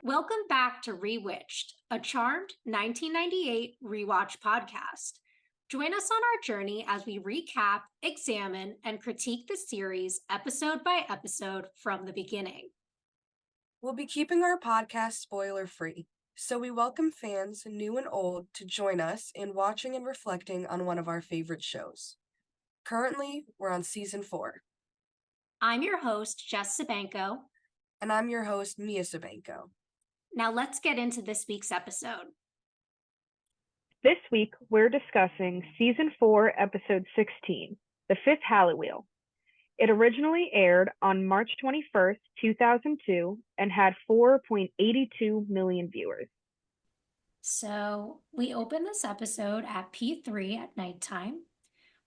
Welcome back to Rewitched, a charmed 1998 rewatch podcast. Join us on our journey as we recap, examine, and critique the series episode by episode from the beginning. We'll be keeping our podcast spoiler-free, so we welcome fans, new and old, to join us in watching and reflecting on one of our favorite shows. Currently, we're on Season 4. I'm your host, Jess Sabanko. And I'm your host, Mia Sabanko. Now let's get into this week's episode. This week, we're discussing Season 4, Episode 16, The Fifth Halliwheel. It originally aired on March 21st, 2002, and had 4.82 million viewers. So, we open this episode at P3 at nighttime.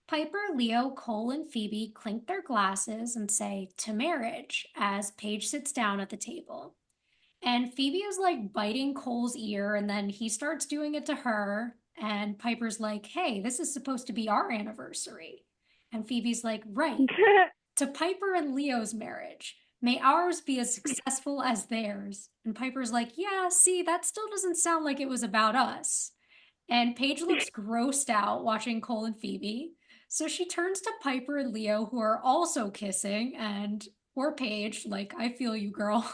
Piper, Leo, Cole, and Phoebe clink their glasses and say, "To marriage," as Paige sits down at the table. And Phoebe is like biting Cole's ear, and then he starts doing it to her. And Piper's like, "Hey, this is supposed to be our anniversary." And Phoebe's like, "Right, to Piper and Leo's marriage. May ours be as successful as theirs." And Piper's like, "Yeah, see, that still doesn't sound like it was about us." And Paige looks grossed out watching Cole and Phoebe. So she turns to Piper and Leo, who are also kissing, and poor Paige, like, "I feel you, girl."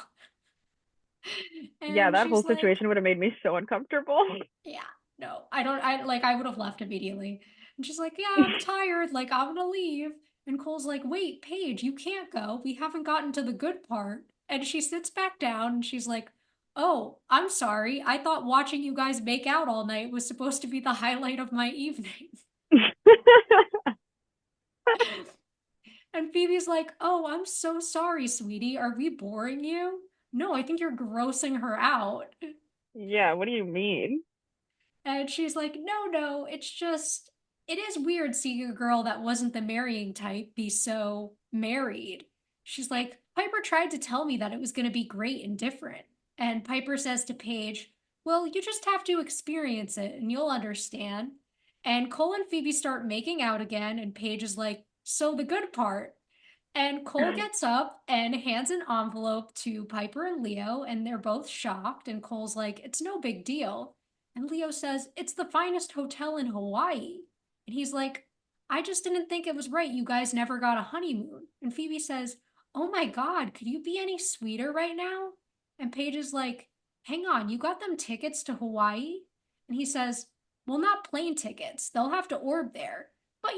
Yeah, And that she's whole like, situation would have made me so uncomfortable. "Yeah, no, I would have left immediately." And she's like, "Yeah, I'm tired. Like, I'm gonna leave." And Cole's like, "Wait, Paige, you can't go. We haven't gotten to the good part." And she sits back down and she's like, "Oh, I'm sorry. I thought watching you guys make out all night was supposed to be the highlight of my evening." And Phoebe's like, "Oh, I'm so sorry, sweetie. Are we boring you?" "No, I think you're grossing her out." Yeah, what do you mean? And she's like, "No, it's just, it is weird seeing a girl that wasn't the marrying type be so married." She's like, "Piper tried to tell me that it was going to be great and different." And Piper says to Paige, "Well, you just have to experience it and you'll understand." And Cole and Phoebe start making out again, and Paige is like, "So the good part." And Cole gets up and hands an envelope to Piper and Leo, and they're both shocked. And Cole's like, "It's no big deal." And Leo says, "It's the finest hotel in Hawaii." And he's like, "I just didn't think it was right. You guys never got a honeymoon." And Phoebe says, "Oh my God, could you be any sweeter right now?" And Paige is like, "Hang on, you got them tickets to Hawaii?" And he says, "Well, not plane tickets. They'll have to orb there. But,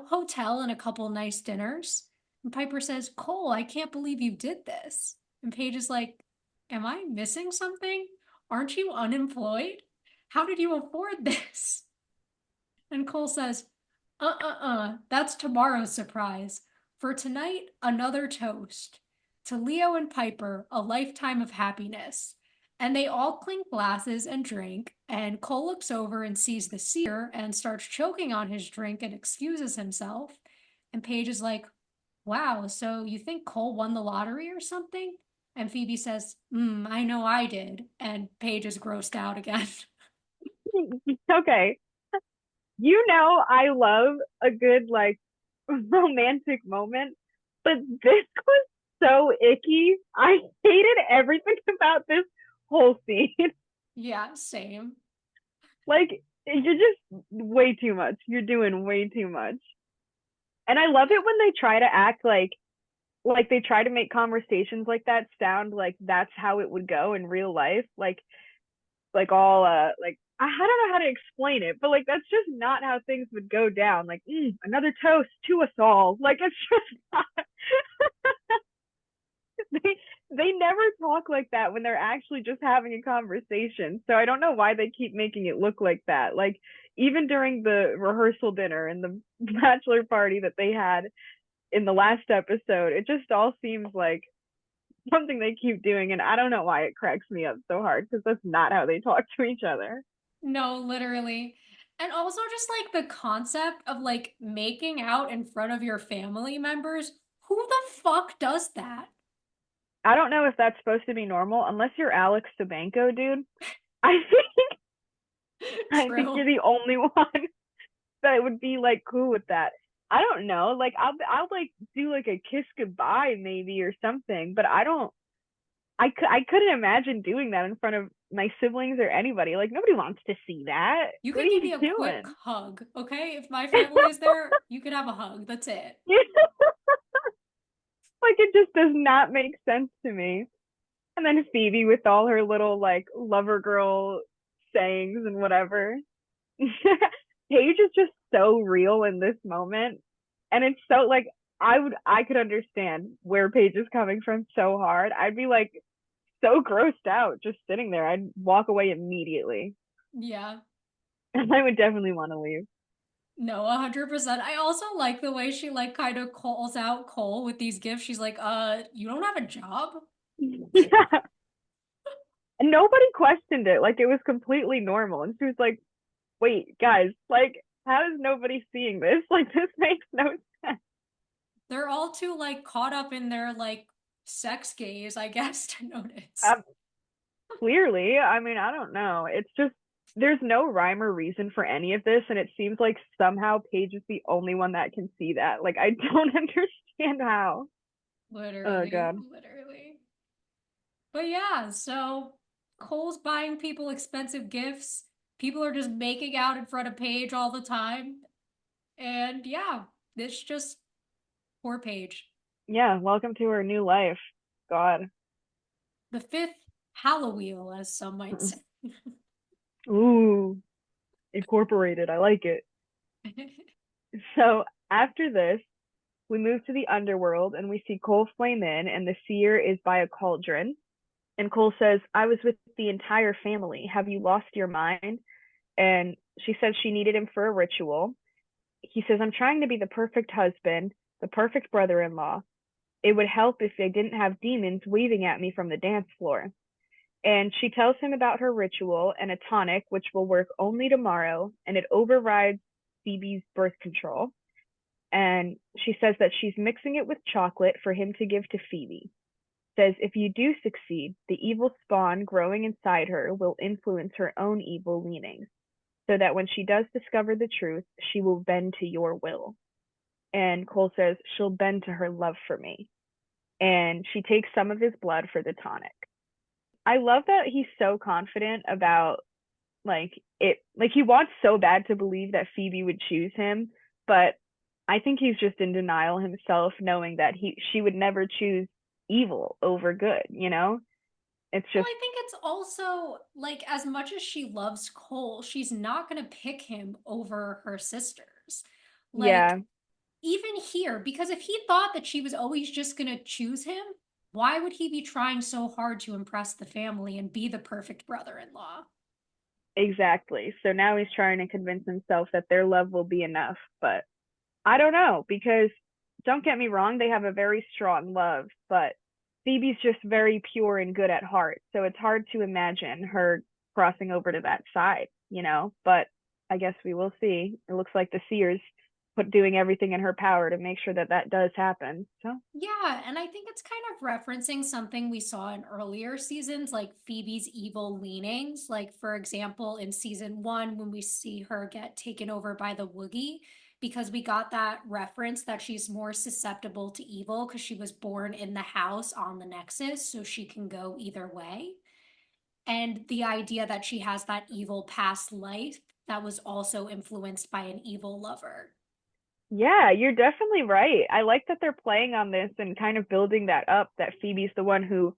hotel and a couple nice dinners." And Piper says, "Cole, I can't believe you did this." And Paige is like, "Am I missing something? Aren't you unemployed? How did you afford this?" And Cole says, that's tomorrow's surprise. For tonight, another toast. To Leo and Piper, a lifetime of happiness." And they all clink glasses and drink, and Cole looks over and sees the seer and starts choking on his drink and excuses himself. And Paige is like, "Wow, so you think Cole won the lottery or something?" And Phoebe says, I know I did." And Paige is grossed out again. Okay. I love a good, romantic moment, but this was so icky. I hated everything about this whole scene. Yeah, same. Like, you're just way too much. You're doing way too much. And I love it when they try to act like they try to make conversations like that sound like that's how it would go in real life. Like all like I don't know how to explain it, but like that's just not how things would go down. Like, another toast to us all. Like it's just not. they they never talk like that when they're actually just having a conversation. So I don't know why they keep making it look like that. Like even during the rehearsal dinner and the bachelor party that they had in the last episode, it just all seems like something they keep doing, and I don't know why it cracks me up so hard because that's not how they talk to each other. No, literally. And also just like the concept of like making out in front of your family members. Who the fuck does that? I don't know if that's supposed to be normal unless you're Alex Sabanko, dude. I think I think True. you're the only one that would be like cool with that. I don't know. Like I'll like do like a kiss goodbye maybe or something, but I couldn't imagine doing that in front of my siblings or anybody. Like nobody wants to see that. You What could are give you me a quick doing? hug, okay? If my family is there, you could have a hug. That's it. Like it just does not make sense to me. And then Phoebe with all her little like lover girl sayings and whatever. Paige is just so real in this moment. And it's so like I could understand where Paige is coming from so hard. I'd be like so grossed out just sitting there. I'd walk away immediately. Yeah. And I would definitely want to leave. No, 100%. I also like the way she like kind of calls out Cole with these gifts. She's like, you don't have a job? Yeah. And nobody questioned it. Like it was completely normal. And she was like, wait, guys, like, how is nobody seeing this? Like this makes no sense. They're all too like caught up in their like sex gaze, I guess, to notice. Um, Clearly, I mean, I don't know. It's just there's no rhyme or reason for any of this, and it seems like somehow Paige is the only one that can see that. Like I don't understand how. Oh Literally, god. literally. But yeah, so Cole's buying people expensive gifts. People are just making out in front of Paige all the time. And yeah, it's just poor Paige. Yeah, welcome to her new life. God. The fifth Halliwheel, as some might say. Ooh, incorporated. I like it. So after this, we move to the underworld and we see Cole flame in, and the seer is by a cauldron. And Cole says, I was with the entire family. Have you lost your mind? And she says she needed him for a ritual. He says, I'm trying to be the perfect husband, the perfect brother in law. It would help if they didn't have demons waving at me from the dance floor. And she tells him about her ritual and a tonic, which will work only tomorrow, and it overrides Phoebe's birth control. And she says that she's mixing it with chocolate for him to give to Phoebe. Says if you do succeed, the evil spawn growing inside her will influence her own evil leanings, so that when she does discover the truth, she will bend to your will. And Cole says she'll bend to her love for me. And she takes some of his blood for the tonic. I love that he's so confident about like it, like he wants so bad to believe that Phoebe would choose him, but I think he's just in denial himself, knowing that she would never choose evil over good, you know? It's Well, just I think it's also like as much as she loves Cole, she's not going to pick him over her sisters. Like, yeah, even here, because if he thought that she was always just going to choose him, why would he be trying so hard to impress the family and be the perfect brother in law? exactly. So now he's trying to convince himself that their love will be enough, but I don't know because don't get me wrong, they have a very strong love, but Phoebe's just very pure and good at heart. So it's hard to imagine her crossing over to that side, you know? But I guess we will see. It looks like the Seers put doing everything in her power to make sure that that does happen. So, Yeah, and I think it's kind of referencing something we saw in earlier seasons, like Phoebe's evil leanings. Like, for example, in season one, when we see her get taken over by the Woogie, because we got that reference that she's more susceptible to evil because she was born in the house on the Nexus, so she can go either way. And the idea that she has that evil past life that was also influenced by an evil lover. yeah, you're definitely right. I like that they're playing on this and kind of building that up that Phoebe's the one who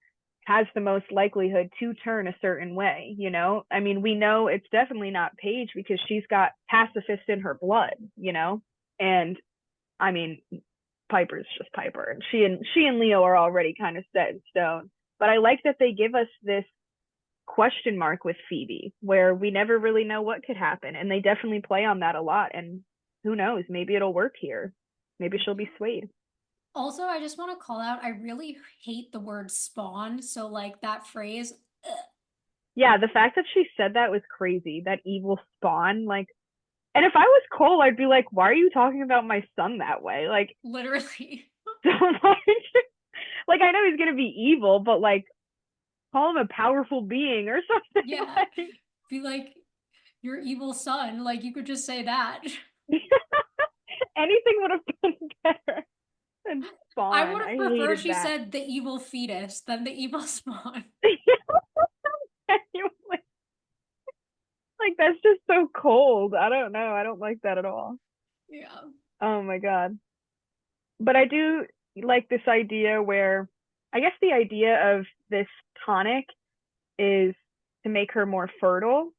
has the most likelihood to turn a certain way, you know? I mean, we know it's definitely not Paige because she's got pacifist in her blood, you know? And I mean, Piper's just Piper and she and Leo are already kind of set in stone. But I like that they give us this question mark with Phoebe where we never really know what could happen and they definitely play on that a lot and who knows, maybe it'll work here. Maybe she'll be swayed. Also, I just want to call out, I really hate the word spawn. So, like that phrase, ugh, Yeah, the fact that she said that was crazy. That evil spawn, like, and if I was Cole, I'd be like, "Why are you talking about my son that way?" Like, literally. don't like I know he's gonna be evil, but like, call him a powerful being or something. Yeah. Like, Be like, your evil son. Like, you could just say that. anything would have been better than I would spawn. have I preferred hated she that. said the evil fetus than the evil spawn. Anyway, like that's just so cold. I don't know. I don't like that at all. Yeah. Oh my God. But I do like this idea where I guess the idea of this tonic is to make her more fertile.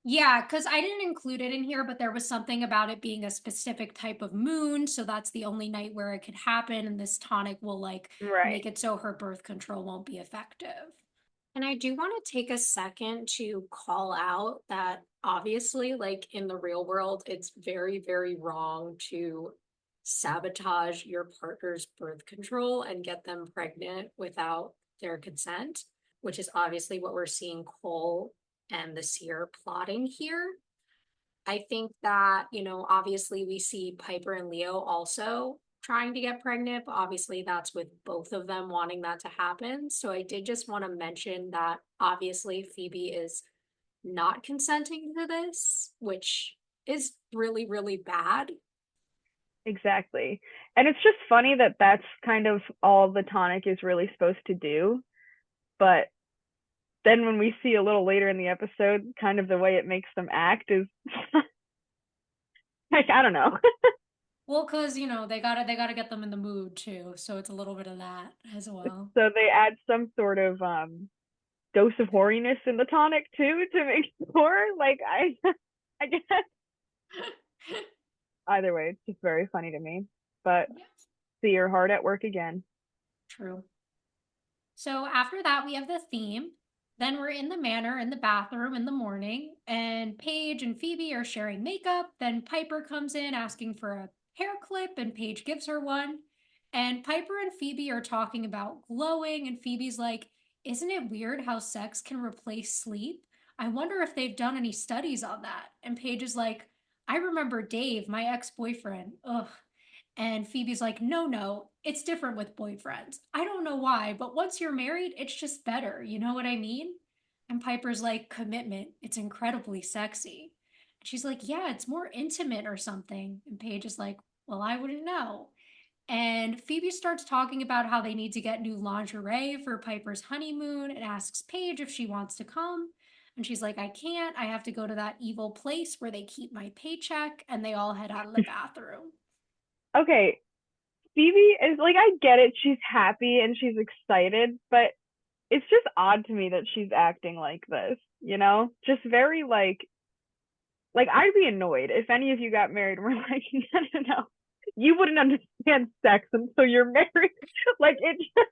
Yeah, because I didn't include it in here, but there was something about it being a specific type of moon. So that's the only night where it could happen. And this tonic will like Right. make it so her birth control won't be effective. And I do want to take a second to call out that obviously, like in the real world, it's very, very wrong to sabotage your partner's birth control and get them pregnant without their consent, which is obviously what we're seeing Cole and the Seer plotting here. I think that, obviously we see Piper and Leo also trying to get pregnant, but obviously that's with both of them wanting that to happen. So I did just want to mention that obviously Phoebe is not consenting to this, which is really, really bad. Exactly. And it's just funny that that's kind of all the tonic is really supposed to do. But then when we see a little later in the episode, kind of the way it makes them act is like, I don't know. Well, because they gotta get them in the mood too. So it's a little bit of that as well. So they add some sort of dose of horiness in the tonic too to make sure. Like I guess either way, it's just very funny to me. But Yeah, see, you're hard at work again. true. So after that, we have the theme. Then we're in the manor in the bathroom in the morning, and Paige and Phoebe are sharing makeup. Then Piper comes in asking for a hair clip, and Paige gives her one. And Piper and Phoebe are talking about glowing, and Phoebe's like, "Isn't it weird how sex can replace sleep? I wonder if they've done any studies on that." And Paige is like, "I remember Dave, my ex-boyfriend. Ugh." And Phoebe's like, "No, no, it's different with boyfriends. I don't know why, but once you're married, it's just better. You know what I mean?" And Piper's like, "Commitment. It's incredibly sexy." And she's like, "Yeah, it's more intimate or something." And Paige is like, "Well, I wouldn't know." And Phoebe starts talking about how they need to get new lingerie for Piper's honeymoon and asks Paige if she wants to come. And she's like, "I can't. I have to go to that evil place where they keep my paycheck." And they all head out of the bathroom. Okay, Phoebe is like, I get it. She's happy and she's excited, but it's just odd to me that she's acting like this, you know? Just very like I'd be annoyed if any of you got married and were like, no, no, no. You wouldn't understand sex until you're married. Like it just,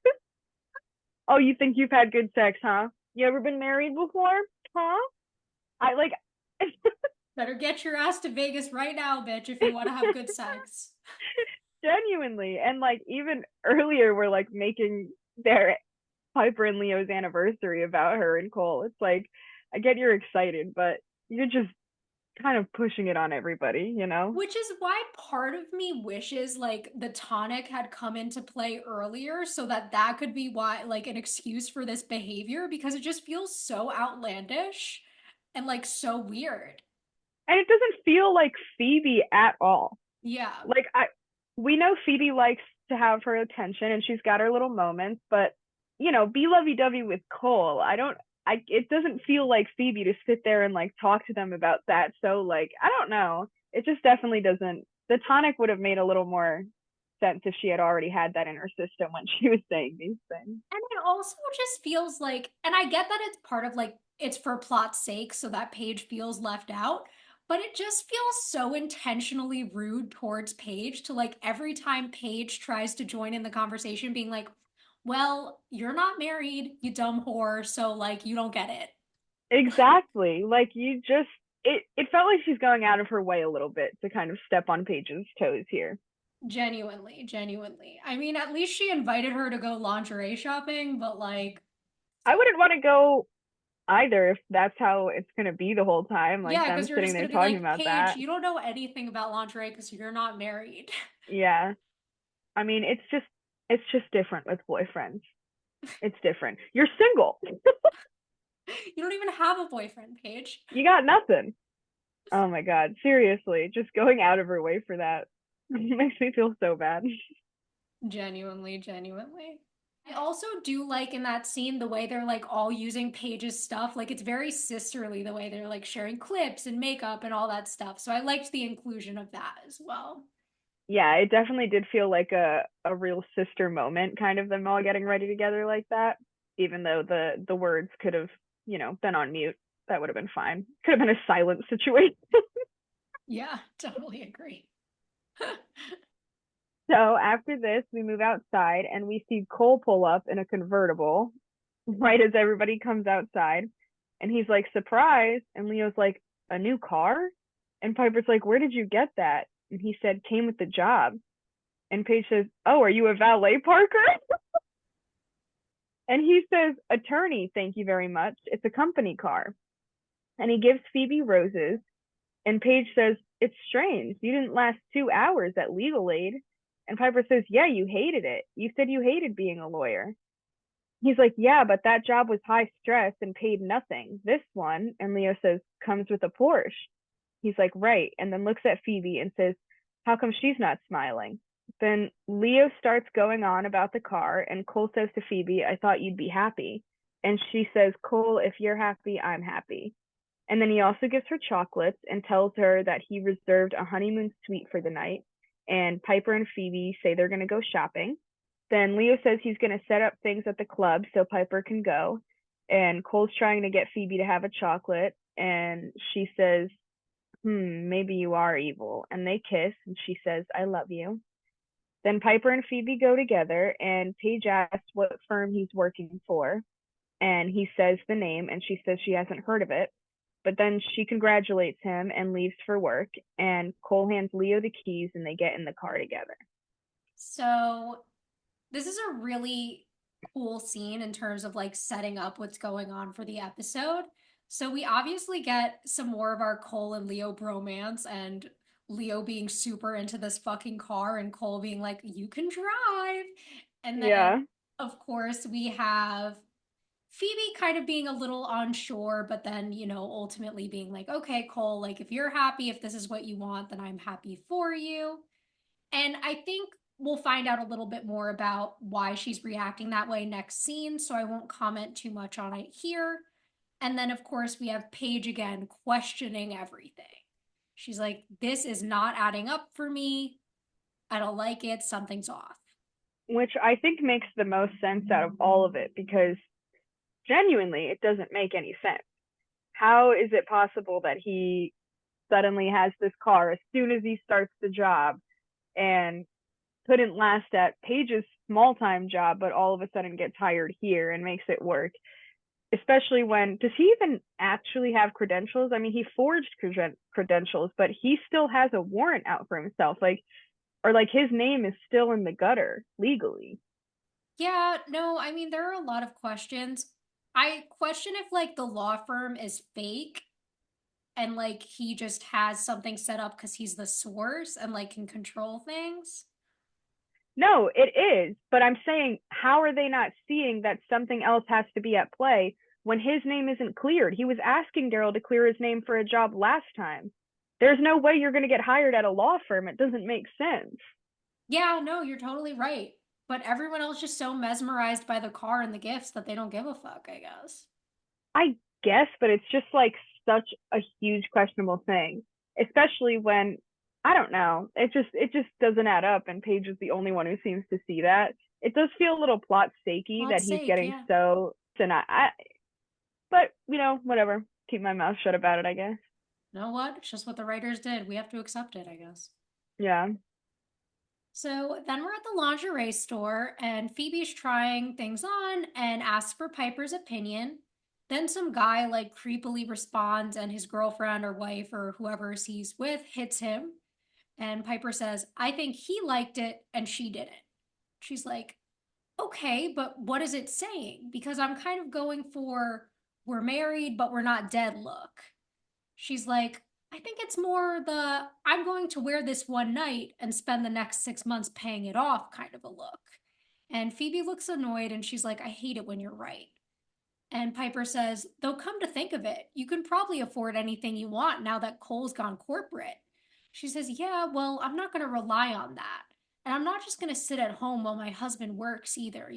oh, you think you've had good sex, huh? You ever been married before? Huh? I like Better get your ass to Vegas right now, bitch, if you want to have good sex. genuinely. And like even earlier we're like making their Piper and Leo's anniversary about her and Cole. It's like I get you're excited, but you're just kind of pushing it on everybody, you know? Which is why part of me wishes like the tonic had come into play earlier so that that could be why like an excuse for this behavior because it just feels so outlandish and like so weird. And it doesn't feel like Phoebe at all. Yeah. Like we know Phoebe likes to have her attention and she's got her little moments, but you know, be lovey-dovey with Cole. It doesn't feel like Phoebe to sit there and like talk to them about that. So like, I don't know. It just definitely doesn't. The tonic would have made a little more sense if she had already had that in her system when she was saying these things. And it also just feels like, and I get that it's part of like, it's for plot's sake so that Paige feels left out, but it just feels so intentionally rude towards Paige to like every time Paige tries to join in the conversation being like, "Well, you're not married, you dumb whore, so like you don't get it." Exactly. Like you just it felt like she's going out of her way a little bit to kind of step on Paige's toes here. Genuinely, genuinely. I mean, at least she invited her to go lingerie shopping, but like, I wouldn't want to go either if that's how it's gonna be the whole time, like yeah, because them you're sitting just there gonna be talking like, about "Paige, that. you don't know anything about lingerie because you're not married." Yeah. I mean, it's just different with boyfriends. It's different. You're single. You don't even have a boyfriend, Paige. You got nothing. Oh my God. Seriously, just going out of her way for that makes me feel so bad. Genuinely, genuinely. I also do like in that scene the way they're like all using Paige's stuff. Like it's very sisterly the way they're like sharing clips and makeup and all that stuff. So I liked the inclusion of that as well. Yeah, it definitely did feel like a real sister moment, kind of them all getting ready together like that. Even though the words could have, been on mute, that would have been fine. Could have been a silent situation. Yeah, totally agree. So after this, we move outside and we see Cole pull up in a convertible right as everybody comes outside. And he's like, surprise. And Leo's like, a new car? And Piper's like, where did you get that? And he said, came with the job. And Paige says, oh, are you a valet parker? And he says, attorney, thank you very much. It's a company car. And he gives Phoebe roses. And Paige says, it's strange. You didn't last 2 hours at legal aid. And Piper says, yeah, you hated it. You said you hated being a lawyer. He's like, yeah, but that job was high stress and paid nothing. This one, and Leo says, comes with a Porsche. He's like, right. And then looks at Phoebe and says, how come she's not smiling? Then Leo starts going on about the car, and Cole says to Phoebe, I thought you'd be happy. And she says, Cole, if you're happy, I'm happy. And then he also gives her chocolates and tells her that he reserved a honeymoon suite for the night. And Piper and Phoebe say they're going to go shopping. Then Leo says he's going to set up things at the club so Piper can go. And Cole's trying to get Phoebe to have a chocolate. And she says, maybe you are evil. And they kiss. And she says, I love you. Then Piper and Phoebe go together. And Paige asks what firm he's working for. And he says the name. And she says she hasn't heard of it. But then she congratulates him and leaves for work. And Cole hands Leo the keys and they get in the car together. So this is a really cool scene in terms of like setting up what's going on for the episode. So we obviously get some more of our Cole and Leo bromance and Leo being super into this fucking car and Cole being like, you can drive. And then, Yeah. of course, we have Phoebe kind of being a little unsure, but then, ultimately being like, okay, Cole, like if you're happy, if this is what you want, then I'm happy for you. And I think we'll find out a little bit more about why she's reacting that way next scene, so I won't comment too much on it here. And then, of course, we have Paige again questioning everything. She's like, this is not adding up for me. I don't like it. Something's off. Which I think makes the most sense out of all of it because genuinely it doesn't make any sense. How is it possible that he suddenly has this car as soon as he starts the job and couldn't last at Paige's small time job, but all of a sudden gets hired here and makes it work? Especially when, does he even actually have credentials? I mean, he forged credentials, but he still has a warrant out for himself. Or like his name is still in the gutter legally. Yeah, no, I mean, there are a lot of questions. I question if, like, the law firm is fake and, like, he just has something set up because he's the source and, like, can control things. No, it is. But I'm saying, how are they not seeing that something else has to be at play when his name isn't cleared? He was asking Daryl to clear his name for a job last time. There's no way you're going to get hired at a law firm. It doesn't make sense. Yeah, no, you're totally right. But everyone else just so mesmerized by the car and the gifts that they don't give a fuck, I guess. I guess, but it's just like such a huge questionable thing, especially when I don't know. It just doesn't add up, and Paige is the only one who seems to see that. It does feel a little plot stakey that God's he's sake, getting yeah. so tonight. But whatever. Keep my mouth shut about it, I guess. You know what? It's just what the writers did. We have to accept it, I guess. Yeah. So then we're at the lingerie store, and Phoebe's trying things on and asks for Piper's opinion. Then some guy like creepily responds, and his girlfriend or wife or whoever he's with hits him. And Piper says, I think he liked it and she didn't. She's like, okay, but what is it saying? Because I'm kind of going for we're married, but we're not dead look. She's like, I think it's more the I'm going to wear this one night and spend the next 6 months paying it off kind of a look. And Phoebe looks annoyed and she's like, I hate it when you're right. And Piper says, though, come to think of it, you can probably afford anything you want now that Cole's gone corporate. She says, yeah, well, I'm not going to rely on that. And I'm not just going to sit at home while my husband works either,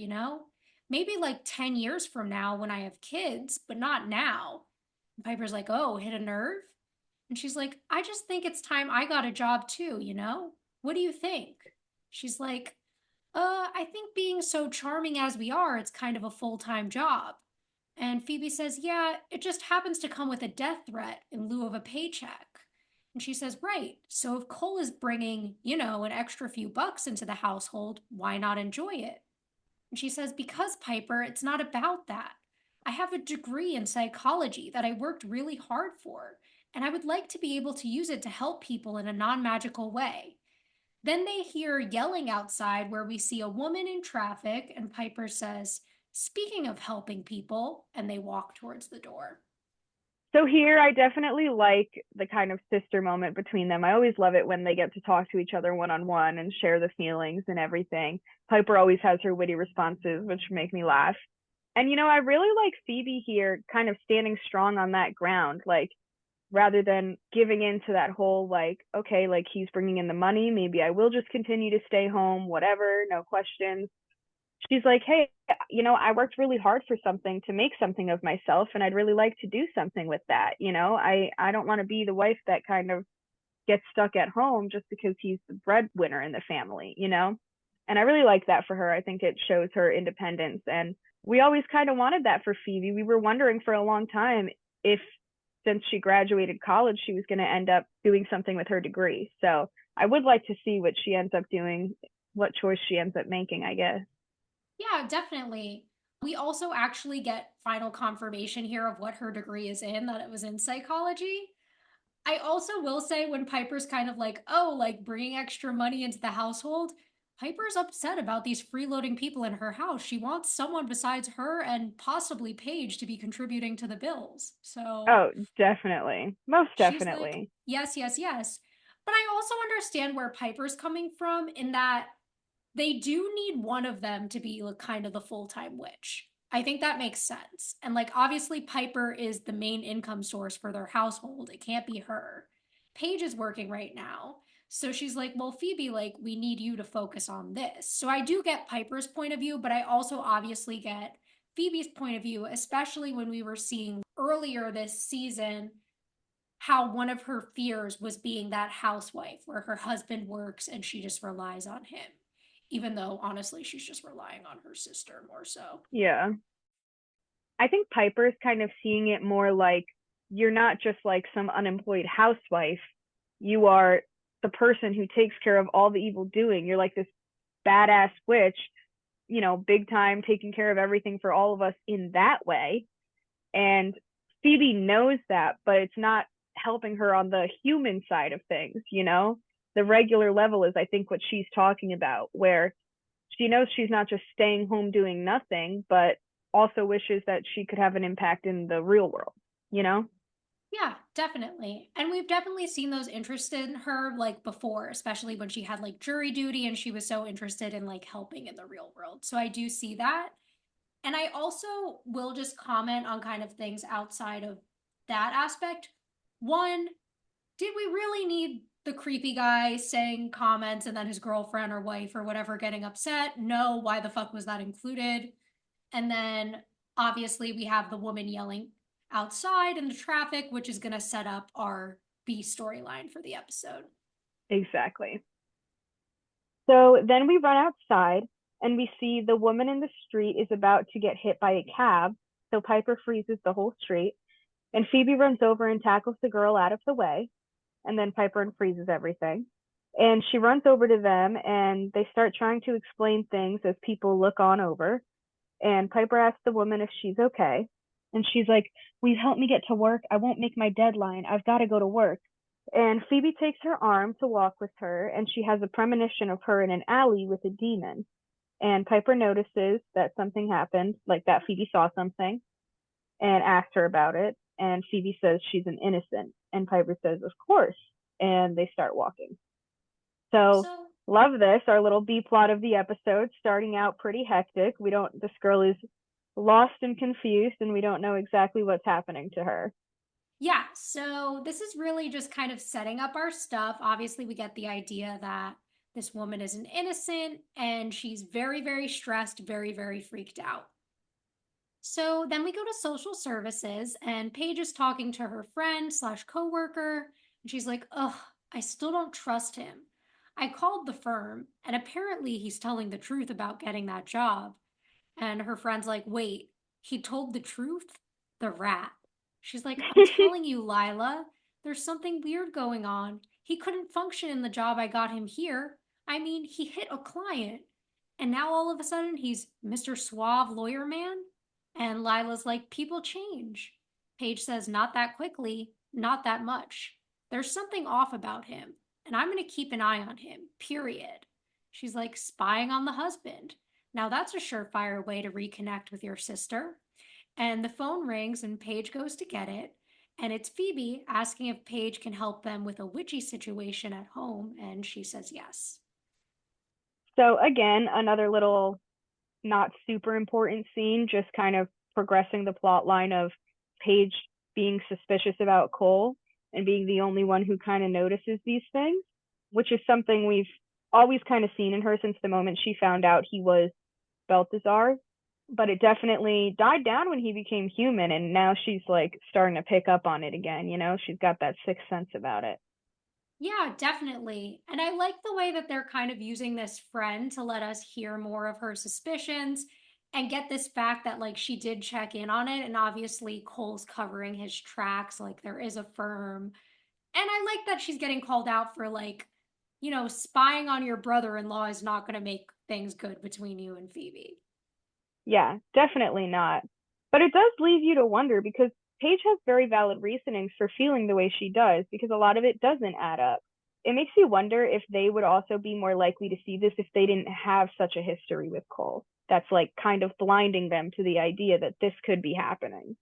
Maybe like 10 years from now when I have kids, but not now. And Piper's like, oh, hit a nerve? And she's like, I just think it's time I got a job too. What do you think? She's like, I think being so charming as we are, it's kind of a full-time job. And Phoebe says, yeah, it just happens to come with a death threat in lieu of a paycheck. And she says, right, so if Cole is bringing, an extra few bucks into the household, why not enjoy it? And she says, because Piper, it's not about that. I have a degree in psychology that I worked really hard for, and I would like to be able to use it to help people in a non magical way. Then they hear yelling outside where we see a woman in traffic, and Piper says, speaking of helping people, and they walk towards the door. So here, I definitely like the kind of sister moment between them. I always love it when they get to talk to each other one-on-one and share the feelings and everything. Piper always has her witty responses, which make me laugh. And, I really like Phoebe here kind of standing strong on that ground, like, rather than giving in to that whole, like, okay, like, he's bringing in the money. Maybe I will just continue to stay home, whatever, no questions. She's like, hey, I worked really hard for something to make something of myself, and I'd really like to do something with that. I don't want to be the wife that kind of gets stuck at home just because he's the breadwinner in the family. And I really like that for her. I think it shows her independence. And we always kind of wanted that for Phoebe. We were wondering for a long time if, since she graduated college, she was going to end up doing something with her degree. So I would like to see what she ends up doing, what choice she ends up making, I guess. Yeah, definitely. We also actually get final confirmation here of what her degree is in, that it was in psychology. I also will say when Piper's kind of like, oh, like bringing extra money into the household, Piper's upset about these freeloading people in her house. She wants someone besides her and possibly Paige to be contributing to the bills. So Oh, definitely. Most she's like, definitely. yes, yes, yes. But I also understand where Piper's coming from in that they do need one of them to be like kind of the full-time witch. I think that makes sense. And like obviously Piper is the main income source for their household. It can't be her. Paige is working right now. So she's like, well, Phoebe, like, we need you to focus on this. So I do get Piper's point of view, but I also obviously get Phoebe's point of view, especially when we were seeing earlier this season how one of her fears was being that housewife where her husband works and she just relies on him, even though honestly she's just relying on her sister more so. Yeah. I think Piper's kind of seeing it more like you're not just like some unemployed housewife. You are the person who takes care of all the evil doing. You're like this badass witch, big time, taking care of everything for all of us in that way. And Phoebe knows that, but it's not helping her on the human side of things. The regular level is, I think, what she's talking about, where she knows she's not just staying home doing nothing, but also wishes that she could have an impact in the real world? Yeah, definitely. And we've definitely seen those interested in her like before, especially when she had like jury duty and she was so interested in like helping in the real world. So I do see that. And I also will just comment on kind of things outside of that aspect. One, did we really need the creepy guy saying comments and then his girlfriend or wife or whatever getting upset? No, why the fuck was that included? And then obviously we have the woman yelling outside in the traffic, which is going to set up our B storyline for the episode. Exactly. So then we run outside and we see the woman in the street is about to get hit by a cab. So Piper freezes the whole street and Phoebe runs over and tackles the girl out of the way. And then Piper unfreezes everything. And she runs over to them and they start trying to explain things as people look on over. And Piper asks the woman if she's okay. And she's like, will you help me get to work? I won't make my deadline. I've got to go to work. And Phoebe takes her arm to walk with her, and she has a premonition of her in an alley with a demon. And Piper notices that something happened, like that Phoebe saw something, and asks her about it. And Phoebe says she's an innocent. And Piper says, of course. And they start walking. So So, love this, our little B plot of the episode, starting out pretty hectic. This girl is lost and confused, and we don't know exactly what's happening to her. yeah, so this is really just kind of setting up our stuff. Obviously, we get the idea that This woman is an innocent, and she's very, very stressed, very, very freaked out. So then we go to social services, and Paige is talking to her friend slash coworker, and she's like, "Ugh, I still don't trust him. I called the firm, and apparently he's telling the truth about getting that job." And her friend's like, "Wait, he told the truth? The rat." She's like, "I'm telling you, Lila, there's something weird going on. He couldn't function in the job I got him here. I mean, he hit a client, and now all of a sudden he's Mr. Suave lawyer man." And Lila's like, "People change." Paige says, "Not that quickly, not that much. There's something off about him, and I'm going to keep an eye on him, period." She's like, "Spying on the husband. Now that's a surefire way to reconnect with your sister." And the phone rings and Paige goes to get it. And it's Phoebe asking if Paige can help them with a witchy situation at home. And she says yes. So again, another little not super important scene, just kind of progressing the plot line of Paige being suspicious about Cole and being the only one who kind of notices these things, which is something we've always kind of seen in her since the moment she found out he was Balthazar. But it definitely died down when he became human, and now she's like starting to pick up on it again. She's got that sixth sense about it. Yeah, definitely. And I like the way that they're kind of using this friend to let us hear more of her suspicions and get this fact that, like, she did check in on it. And obviously, Cole's covering his tracks. Like, there is a firm. And I like that she's getting called out for, like, spying on your brother in law is not going to make things good between you and Phoebe. Yeah, definitely not. But it does leave you to wonder because Paige has very valid reasonings for feeling the way she does because a lot of it doesn't add up. It makes you wonder if they would also be more likely to see this if they didn't have such a history with Cole. That's like kind of blinding them to the idea that this could be happening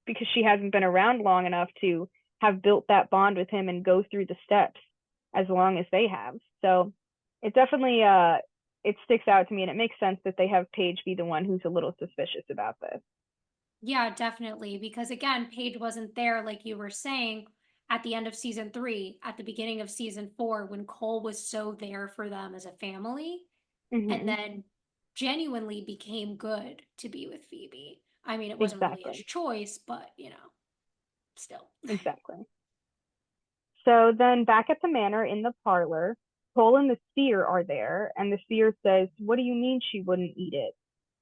because she hasn't been around long enough to have built that bond with him and go through the steps as long as they have. So it definitely it sticks out to me and it makes sense that they have Paige be the one who's a little suspicious about this. Yeah, definitely. Because again, Paige wasn't there, like you were saying, at the end of season three, at the beginning of season four, when Cole was so there for them as a family, and Mm-hmm. then genuinely became good to be with Phoebe. I mean, it wasn't really his Exactly. choice, but still. Exactly. So then back at the manor in the parlor, Cole and the seer are there, and the seer says, "What do you mean she wouldn't eat it?"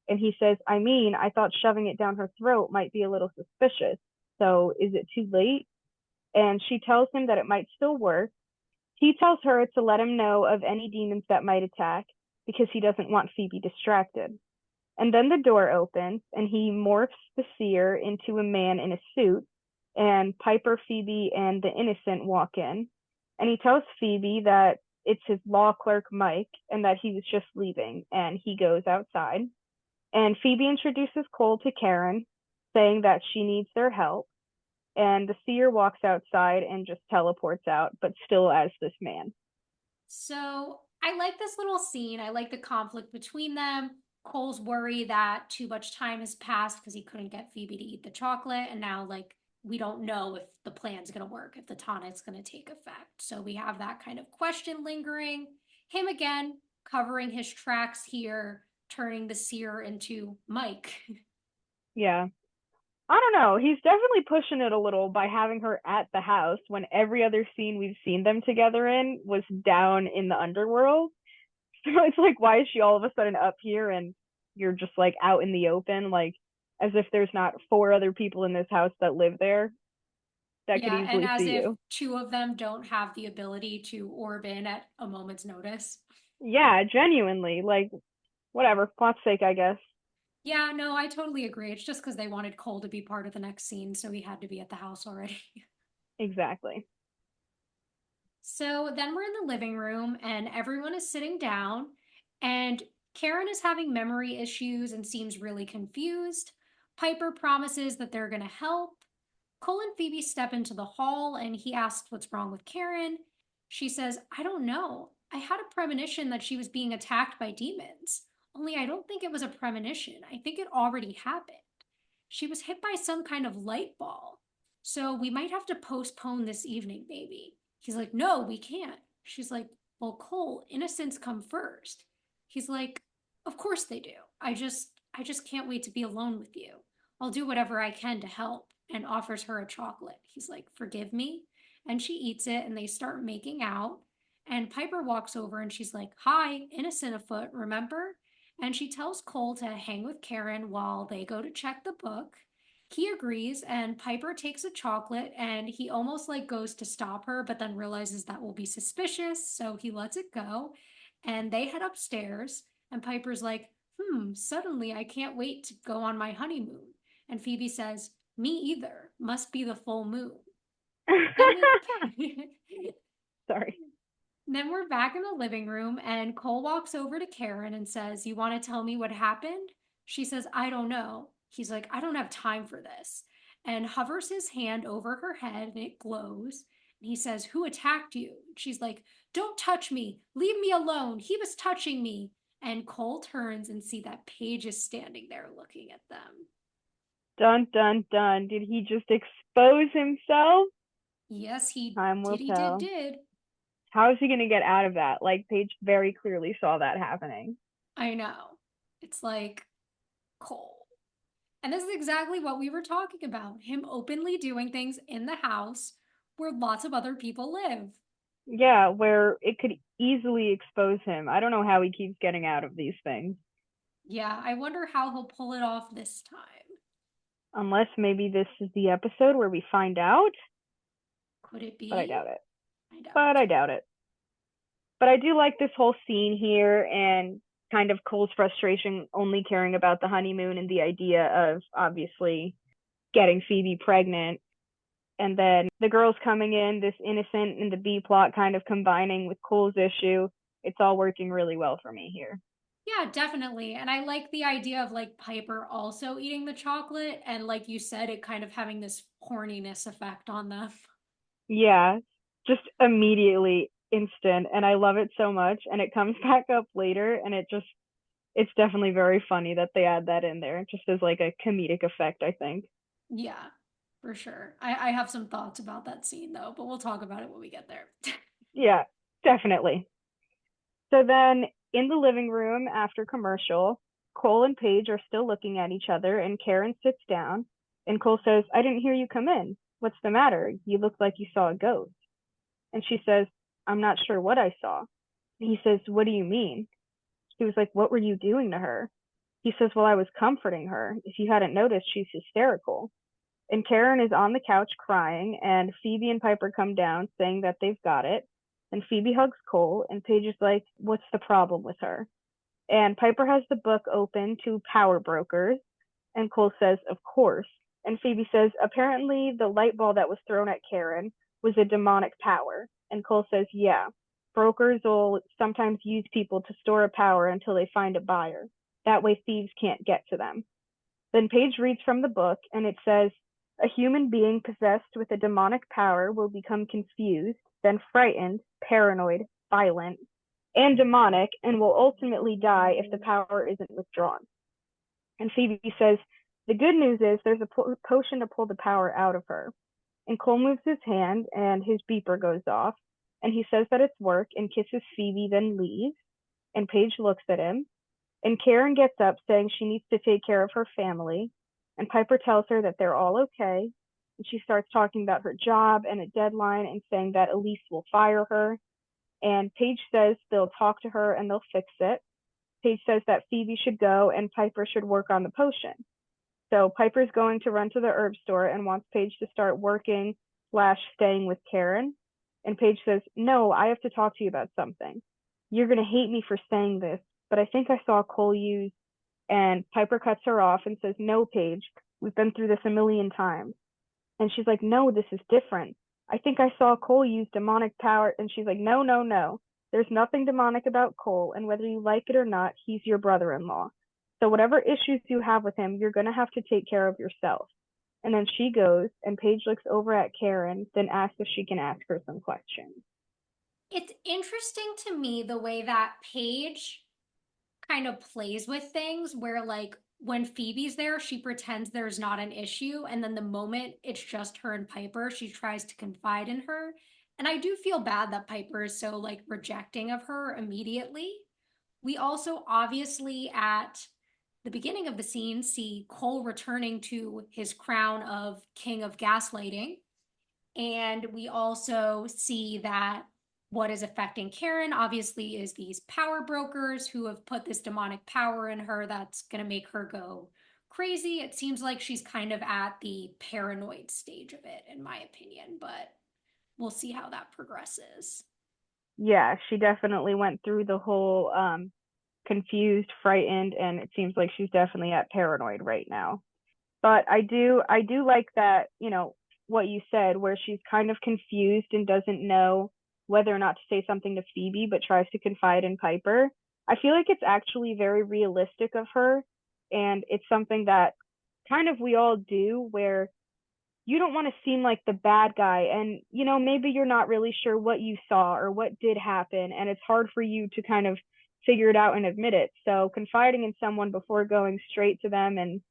And he says, "I mean, I thought shoving it down her throat might be a little suspicious. So is it too late?" And she tells him that it might still work. He tells her to let him know of any demons that might attack because he doesn't want Phoebe distracted. And then the door opens and he morphs the seer into a man in a suit. And Piper, Phoebe, and the innocent walk in. And he tells Phoebe that it's his law clerk, Mike, and that he was just leaving. And he goes outside. And Phoebe introduces Cole to Karen, saying that she needs their help. And the seer walks outside and just teleports out, but still as this man. So I like this little scene. I like the conflict between them. Cole's worry that too much time has passed because he couldn't get Phoebe to eat the chocolate. And now, like, we don't know if the plan's going to work, if the tonic's going to take effect. So we have that kind of question lingering. Him again covering his tracks here, turning the seer into Mike. Yeah. I don't know. He's definitely pushing it a little by having her at the house when every other scene we've seen them together in was down in the underworld. So it's like, why is she all of a sudden up here and you're just like out in the open, like as if there's not four other people in this house that live there that could Yeah, and easily as see if you. two of them don't have the ability to orb in at a moment's notice. Yeah, genuinely. Like, whatever, plot's sake, I guess. Yeah, no, I totally agree. It's just because they wanted Cole to be part of the next scene, so he had to be at the house already. Exactly. So then we're in the living room and everyone is sitting down, and Karen is having memory issues and seems really confused. Piper promises that they're going to help. Cole and Phoebe step into the hall and he asks what's wrong with Karen. She says, "I don't know. I had a premonition that she was being attacked by demons. Only I don't think it was a premonition. I think it already happened. She was hit by some kind of light ball. So we might have to postpone this evening, baby." He's like, "No, we can't." She's like, Well, Cole, innocents come first. He's like, of course they do. I just can't wait to be alone with you. I'll do whatever I can to help, and offers her a chocolate. He's like, forgive me. And she eats it and they start making out. And Piper walks over and she's like, hi, innocent afoot, remember? And she tells Cole to hang with Karen while they go to check the book. He agrees, and Piper takes a chocolate and he almost like goes to stop her, but then realizes that will be suspicious, so he lets it go. And they head upstairs, and Piper's like, suddenly I can't wait to go on my honeymoon. And Phoebe says, me either. Must be the full moon. Then we Sorry. Then we're back in the living room, and Cole walks over to Karen and says, you want to tell me what happened? She says, I don't know. He's like, I don't have time for this. And hovers his hand over her head, and it glows. And he says, who attacked you? She's like, don't touch me. Leave me alone. He was touching me. And Cole turns and see that Paige is standing there looking at them. Dun dun dun. Did he just expose himself? Yes, he Time will did. He did. tell. Did. How is he going to get out of that? Like, Paige very clearly saw that happening. I know. It's like Cole. And this is exactly what we were talking about, him openly doing things in the house where lots of other people live. Yeah, where it could easily expose him. I don't know how he keeps getting out of these things. Yeah, I wonder how he'll pull it off this time. Unless maybe this is the episode where we find out. Could it But I be? doubt it. I doubt But it I too. doubt it. But I do like this whole scene here and kind of Cole's frustration only caring about the honeymoon and the idea of obviously getting Phoebe pregnant. And then the girls coming in, this innocent and the B plot kind of combining with Cole's issue. It's all working really well for me here. Yeah, definitely. And I like the idea of like Piper also eating the chocolate and like you said, it kind of having this horniness effect on them. Yeah, just immediately instant. And I love it so much. And it comes back up later and it's definitely very funny that they add that in there just as like a comedic effect, I think. Yeah, for sure. I have some thoughts about that scene though, but we'll talk about it when we get there. Yeah, definitely. So then in the living room after commercial, Cole and Paige are still looking at each other, and Karen sits down. And Cole says, I didn't hear you come in. What's the matter? You look like you saw a ghost. And she says, I'm not sure what I saw. And he says, what do you mean? She was like, what were you doing to her? He says, well, I was comforting her. If you hadn't noticed, she's hysterical. And Karen is on the couch crying, and Phoebe and Piper come down saying that they've got it. And Phoebe hugs Cole, and Paige is like, what's the problem with her? And Piper has the book open to Power Brokers, and Cole says, of course. And Phoebe says, apparently the light ball that was thrown at Karen was a demonic power. And Cole says, yeah, brokers will sometimes use people to store a power until they find a buyer. That way thieves can't get to them. Then Paige reads from the book, and it says, a human being possessed with a demonic power will become confused, then frightened, paranoid, violent, and demonic, and will ultimately die if the power isn't withdrawn. And Phoebe says, the good news is there's a potion to pull the power out of her. And Cole moves his hand, and his beeper goes off, and he says that it's work and kisses Phoebe, then leaves. And Paige looks at him, and Karen gets up saying she needs to take care of her family. And Piper tells her that they're all okay. And she starts talking about her job and a deadline and saying that Elise will fire her. And Paige says they'll talk to her and they'll fix it. Paige says that Phoebe should go and Piper should work on the potion. So Piper's going to run to the herb store and wants Paige to start working slash staying with Karen. And Paige says, no, I have to talk to you about something. You're going to hate me for saying this, but I think I saw Cole use. And Piper cuts her off and says, no, Paige, we've been through this a million times. And she's like, no, this is different. I think I saw Cole use demonic power. And she's like, no, no, no. There's nothing demonic about Cole. And whether you like it or not, he's your brother-in-law. So whatever issues you have with him, you're going to have to take care of yourself. And then she goes, and Paige looks over at Karen, then asks if she can ask her some questions. It's interesting to me the way that Paige kind of plays with things where like when Phoebe's there, she pretends there's not an issue, and then the moment it's just her and Piper, she tries to confide in her. And I do feel bad that Piper is so like rejecting of her immediately. We also obviously at the beginning of the scene see Cole returning to his crown of King of Gaslighting. And we also see that what is affecting Karen obviously is these power brokers who have put this demonic power in her that's going to make her go crazy. It seems like she's kind of at the paranoid stage of it, in my opinion, but we'll see how that progresses. Yeah, she definitely went through the whole confused, frightened, and it seems like she's definitely at paranoid right now. But I do like that, what you said, where she's kind of confused and doesn't know whether or not to say something to Phoebe, but tries to confide in Piper. I feel like it's actually very realistic of her, and it's something that kind of we all do, where you don't want to seem like the bad guy, and maybe you're not really sure what you saw or what did happen, and it's hard for you to kind of figure it out and admit it. So confiding in someone before going straight to them and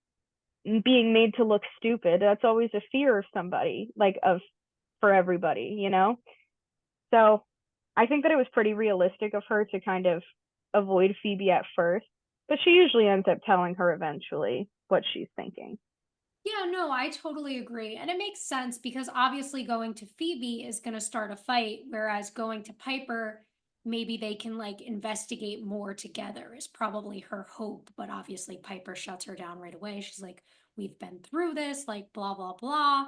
being made to look stupid, that's always a fear of somebody, like of for everybody. So I think that it was pretty realistic of her to kind of avoid Phoebe at first, but she usually ends up telling her eventually what she's thinking. Yeah, no, I totally agree. And it makes sense because obviously going to Phoebe is going to start a fight, whereas going to Piper, maybe they can like investigate more together is probably her hope. But obviously, Piper shuts her down right away. She's like, we've been through this, like, blah, blah, blah.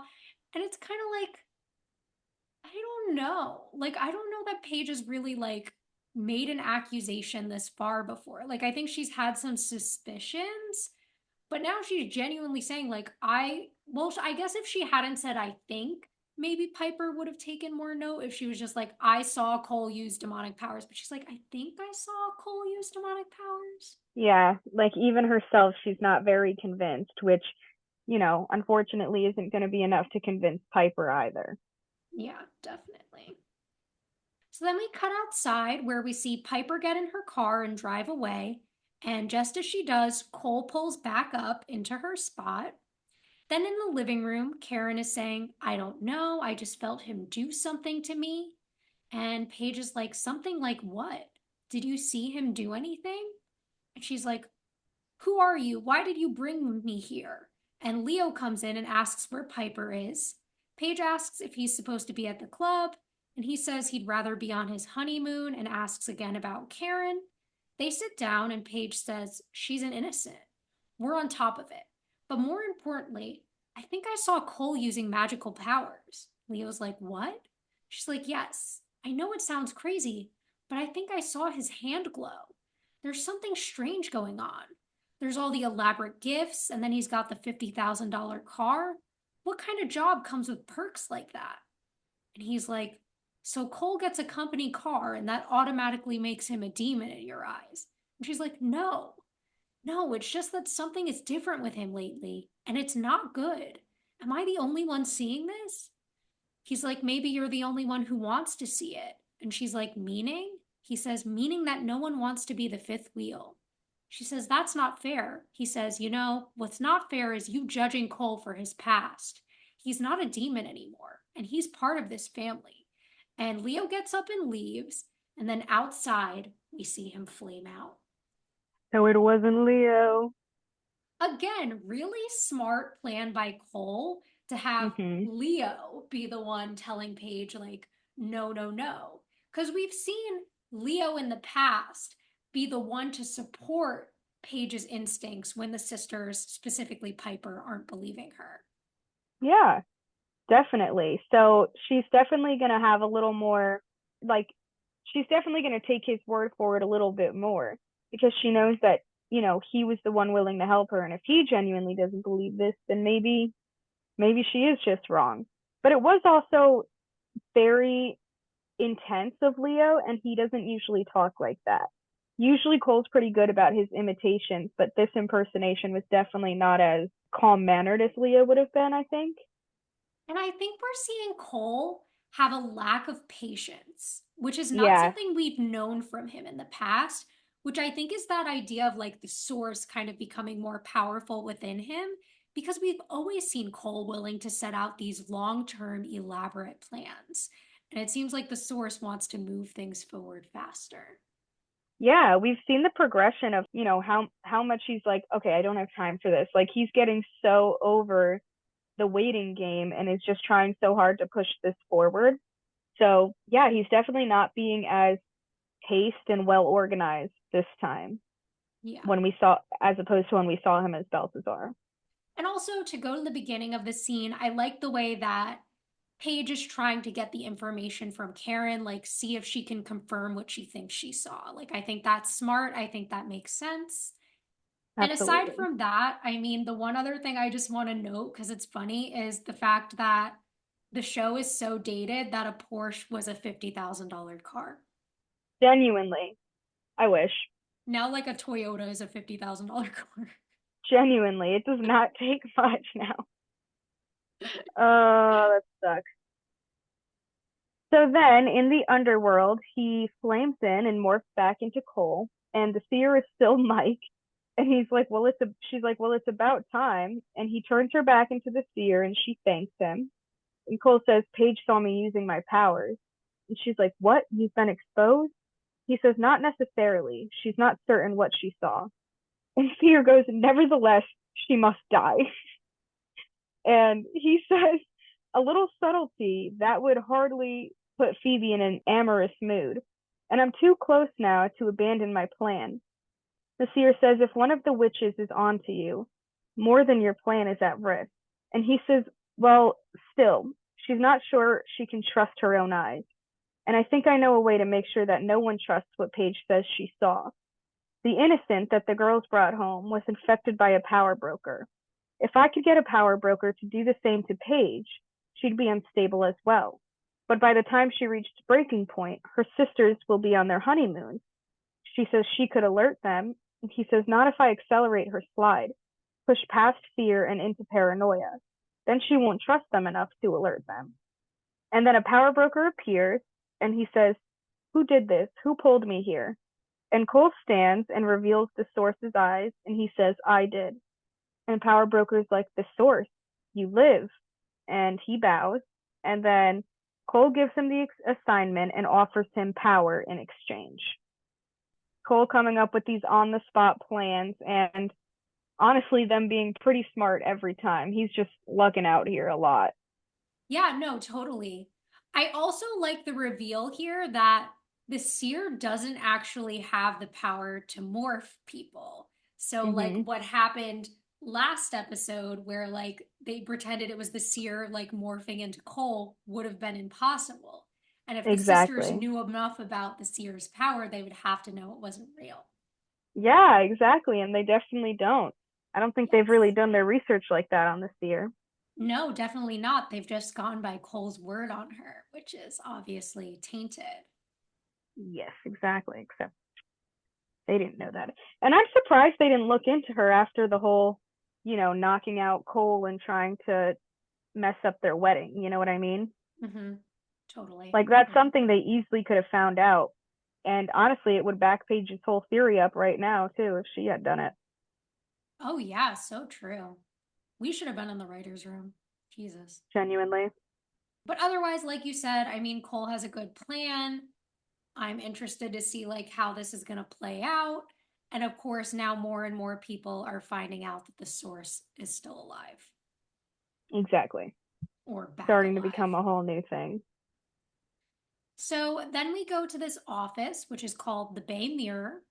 And it's kind of like, I don't know. Like, I don't know that Paige has really like made an accusation this far before. Like, I think she's had some suspicions, but now she's genuinely saying, like, well, I guess if she hadn't said, I think, maybe Piper would have taken more note if she was just like, I saw Cole use demonic powers. But she's like, I think I saw Cole use demonic powers. Yeah, like even herself, she's not very convinced, which, unfortunately isn't going to be enough to convince Piper either. Yeah, definitely. So then we cut outside where we see Piper get in her car and drive away. And just as she does, Cole pulls back up into her spot. Then in the living room, Karen is saying, I don't know. I just felt him do something to me. And Paige is like, something like what? Did you see him do anything? And she's like, who are you? Why did you bring me here? And Leo comes in and asks where Piper is. Paige asks if he's supposed to be at the club, and he says he'd rather be on his honeymoon and asks again about Karen. They sit down, and Paige says she's an innocent. We're on top of it. But more importantly, I think I saw Cole using magical powers. Leo's like, what? She's like, yes. I know it sounds crazy, but I think I saw his hand glow. There's something strange going on. There's all the elaborate gifts, and then he's got the $50,000 car. What kind of job comes with perks like that? And he's like, so Cole gets a company car, and that automatically makes him a demon in your eyes. And she's like, no, no, it's just that something is different with him lately, and it's not good. Am I the only one seeing this? He's like, maybe you're the only one who wants to see it. And she's like, meaning? He says, meaning that no one wants to be the fifth wheel. She says, that's not fair. He says, what's not fair is you judging Cole for his past. He's not a demon anymore, and he's part of this family. And Leo gets up and leaves, and then outside, we see him flame out. So it wasn't Leo. Again, really smart plan by Cole to have Mhm. Leo be the one telling Paige, like, no, no, no. Because we've seen Leo in the past be the one to support Paige's instincts when the sisters, specifically Piper, aren't believing her. Yeah, definitely. So she's definitely going to have a little more, like, she's definitely going to take his word for it a little bit more because she knows that, he was the one willing to help her. And if he genuinely doesn't believe this, then maybe she is just wrong. But it was also very intense of Leo, and he doesn't usually talk like that. Usually Cole's pretty good about his imitations, but this impersonation was definitely not as calm mannered as Leo would have been, I think. And I think we're seeing Cole have a lack of patience, which is not Yeah, something we've known from him in the past, which I think is that idea of like the source kind of becoming more powerful within him, because we've always seen Cole willing to set out these long term, elaborate plans. And it seems like the source wants to move things forward faster. Yeah, we've seen the progression of, how much he's like, okay, I don't have time for this. Like he's getting so over the waiting game and is just trying so hard to push this forward. So, yeah, he's definitely not being as paced and well organized this time Yeah. when we saw as opposed to when we saw him as Balthazar. And also to go to the beginning of the scene, I like the way that Paige is trying to get the information from Karen, like see if she can confirm what she thinks she saw. Like I think that's smart. I think that makes sense. And aside Absolutely. from that, I mean, the one other thing I just want to note, because it's funny, is the fact that the show is so dated that a Porsche was a $50,000 car. Genuinely. I wish. Now, like a Toyota is a $50,000 car. Genuinely. It does not take much now. Oh, that sucks. So then in the underworld, he flames in and morphs back into Cole, and the seer is still Mike. And she's like, well, it's about time. And he turns her back into the seer and she thanks him. And Cole says, Paige saw me using my powers. And she's like, what? You've been exposed? He says, not necessarily. She's not certain what she saw. And Seer goes, nevertheless, she must die. And he says, a little subtlety that would hardly put Phoebe in an amorous mood. And I'm too close now to abandon my plan. The seer says, if one of the witches is on to you, more than your plan is at risk. And he says, well, still, she's not sure she can trust her own eyes. And I think I know a way to make sure that no one trusts what Paige says she saw. The innocent that the girls brought home was infected by a power broker. If I could get a power broker to do the same to Paige, she'd be unstable as well. But by the time she reached breaking point, her sisters will be on their honeymoon. She says she could alert them. And he says, not if I accelerate her slide, push past fear and into paranoia. Then she won't trust them enough to alert them. And then a power broker appears and he says, who did this? Who pulled me here? And Cole stands and reveals the source's eyes and he says, I did. And power broker's like, the source, you live. And he bows. And then Cole gives him the assignment and offers him power in exchange. Cole coming up with these on the spot plans and honestly them being pretty smart every time. He's just lucking out here a lot. Yeah, no, totally. I also like the reveal here that the seer doesn't actually have the power to morph people. So, like, Mm-hmm. what happened last episode, where like they pretended it was the seer like morphing into Cole, would have been impossible. And if the sisters Exactly. knew enough about the seer's power, they would have to know it wasn't real. Yeah, exactly. And they definitely don't. I don't think they've really Yes. done their research like that on this year. No, definitely not. They've just gone by Cole's word on her, which is obviously tainted. Yes, exactly. Except they didn't know that. And I'm surprised they didn't look into her after the whole, knocking out Cole and trying to mess up their wedding. You know what I mean? Mm-hmm. Totally. Like that's something they easily could have found out. And honestly, it would back Paige's whole theory up right now too if she had done it. Oh, yeah, so true. We should have been in the writer's room. Jesus. Genuinely. But otherwise, like you said, I mean, Cole has a good plan. I'm interested to see like how this is going to play out. And of course, now more and more people are finding out that the source is still alive Exactly. or back Starting to alive. become a whole new thing. So then we go to this office, which is called the Bay Mirror.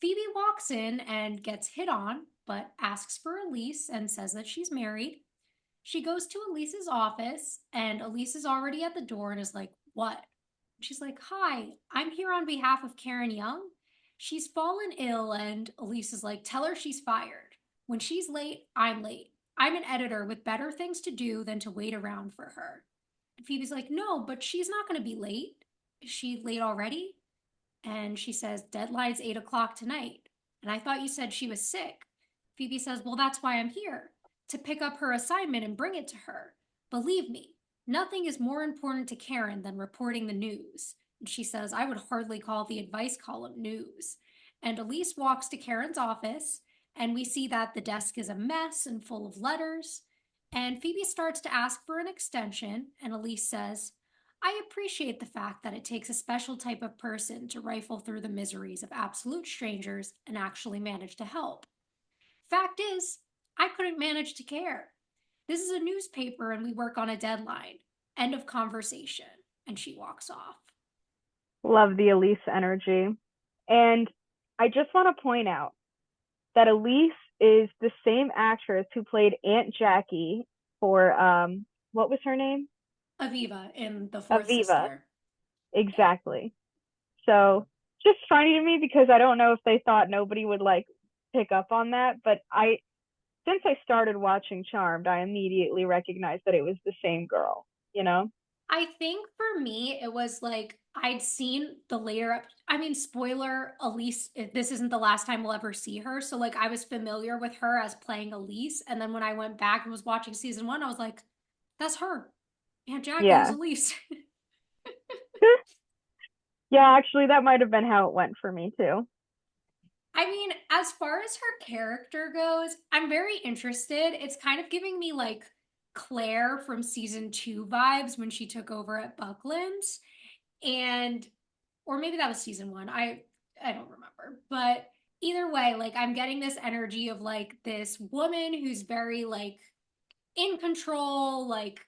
Phoebe walks in and gets hit on, but asks for Elise and says that she's married. She goes to Elise's office, and Elise is already at the door and is like, what? She's like, hi, I'm here on behalf of Karen Young. She's fallen ill, and Elise is like, tell her she's fired. When she's late, I'm late. I'm an editor with better things to do than to wait around for her. And Phoebe's like, no, but she's not going to be late. Is she late already? And she says, deadline's 8 o'clock tonight. And I thought you said she was sick. Phoebe says, well, that's why I'm here, to pick up her assignment and bring it to her. Believe me, nothing is more important to Karen than reporting the news. And she says, I would hardly call the advice column news. And Elise walks to Karen's office, and we see that the desk is a mess and full of letters. And Phoebe starts to ask for an extension, and Elise says, I appreciate the fact that it takes a special type of person to rifle through the miseries of absolute strangers and actually manage to help. Fact is, I couldn't manage to care. This is a newspaper and we work on a deadline. End of conversation. And she walks off. Love the Elise energy. And I just want to point out that Elise is the same actress who played Aunt Jackie for what was her name? Aviva in The Fourth Aviva. Sister. Exactly. So just funny to me because I don't know if they thought nobody would like pick up on that, but since I started watching Charmed, I immediately recognized that it was the same girl, you know? I think for me, it was like I'd seen the later up. I mean, spoiler, Elise, this isn't the last time we'll ever see her. So, like, I was familiar with her as playing Elise. And then when I went back and was watching season one, I was like, that's her. Aunt Jackie is Yeah. Elise. Yeah, actually that might have been how it went for me too. I mean, as far as her character goes, I'm very interested. It's kind of giving me like Claire from season two vibes when she took over at Buckland's. And or maybe that was season one. I don't remember. But either way, like I'm getting this energy of like this woman who's very like in control, like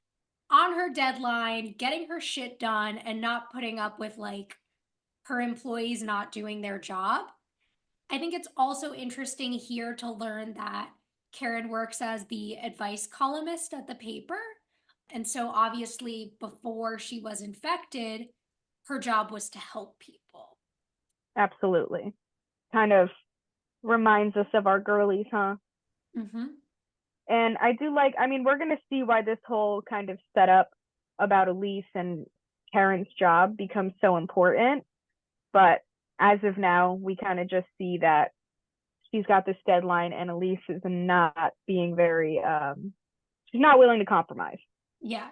on her deadline, getting her shit done and not putting up with like her employees not doing their job. I think it's also interesting here to learn that Karen works as the advice columnist at the paper. And so obviously before she was infected, her job was to help people. Absolutely. Kind of reminds us of our girlies, huh? Mm-hmm. And I do like, I mean, we're going to see why this whole kind of setup about Elise and Karen's job becomes so important. But as of now, we kind of just see that she's got this deadline and Elise is not being very, she's not willing to compromise. Yeah.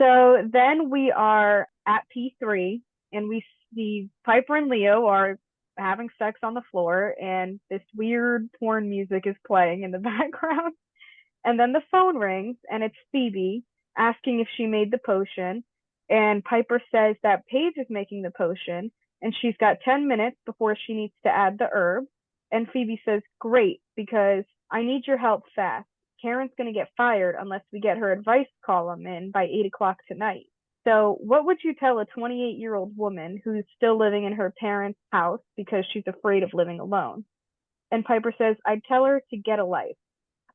So then we are at P3 and we see Piper and Leo are having sex on the floor and this weird porn music is playing in the background. And then the phone rings and it's Phoebe asking if she made the potion. And Piper says that Paige is making the potion and she's got 10 minutes before she needs to add the herb. And Phoebe says, great, because I need your help fast. Karen's going to get fired unless we get her advice column in by 8 o'clock tonight. So, what would you tell a 28-year-old woman who's still living in her parents' house because she's afraid of living alone? And Piper says, I'd tell her to get a life.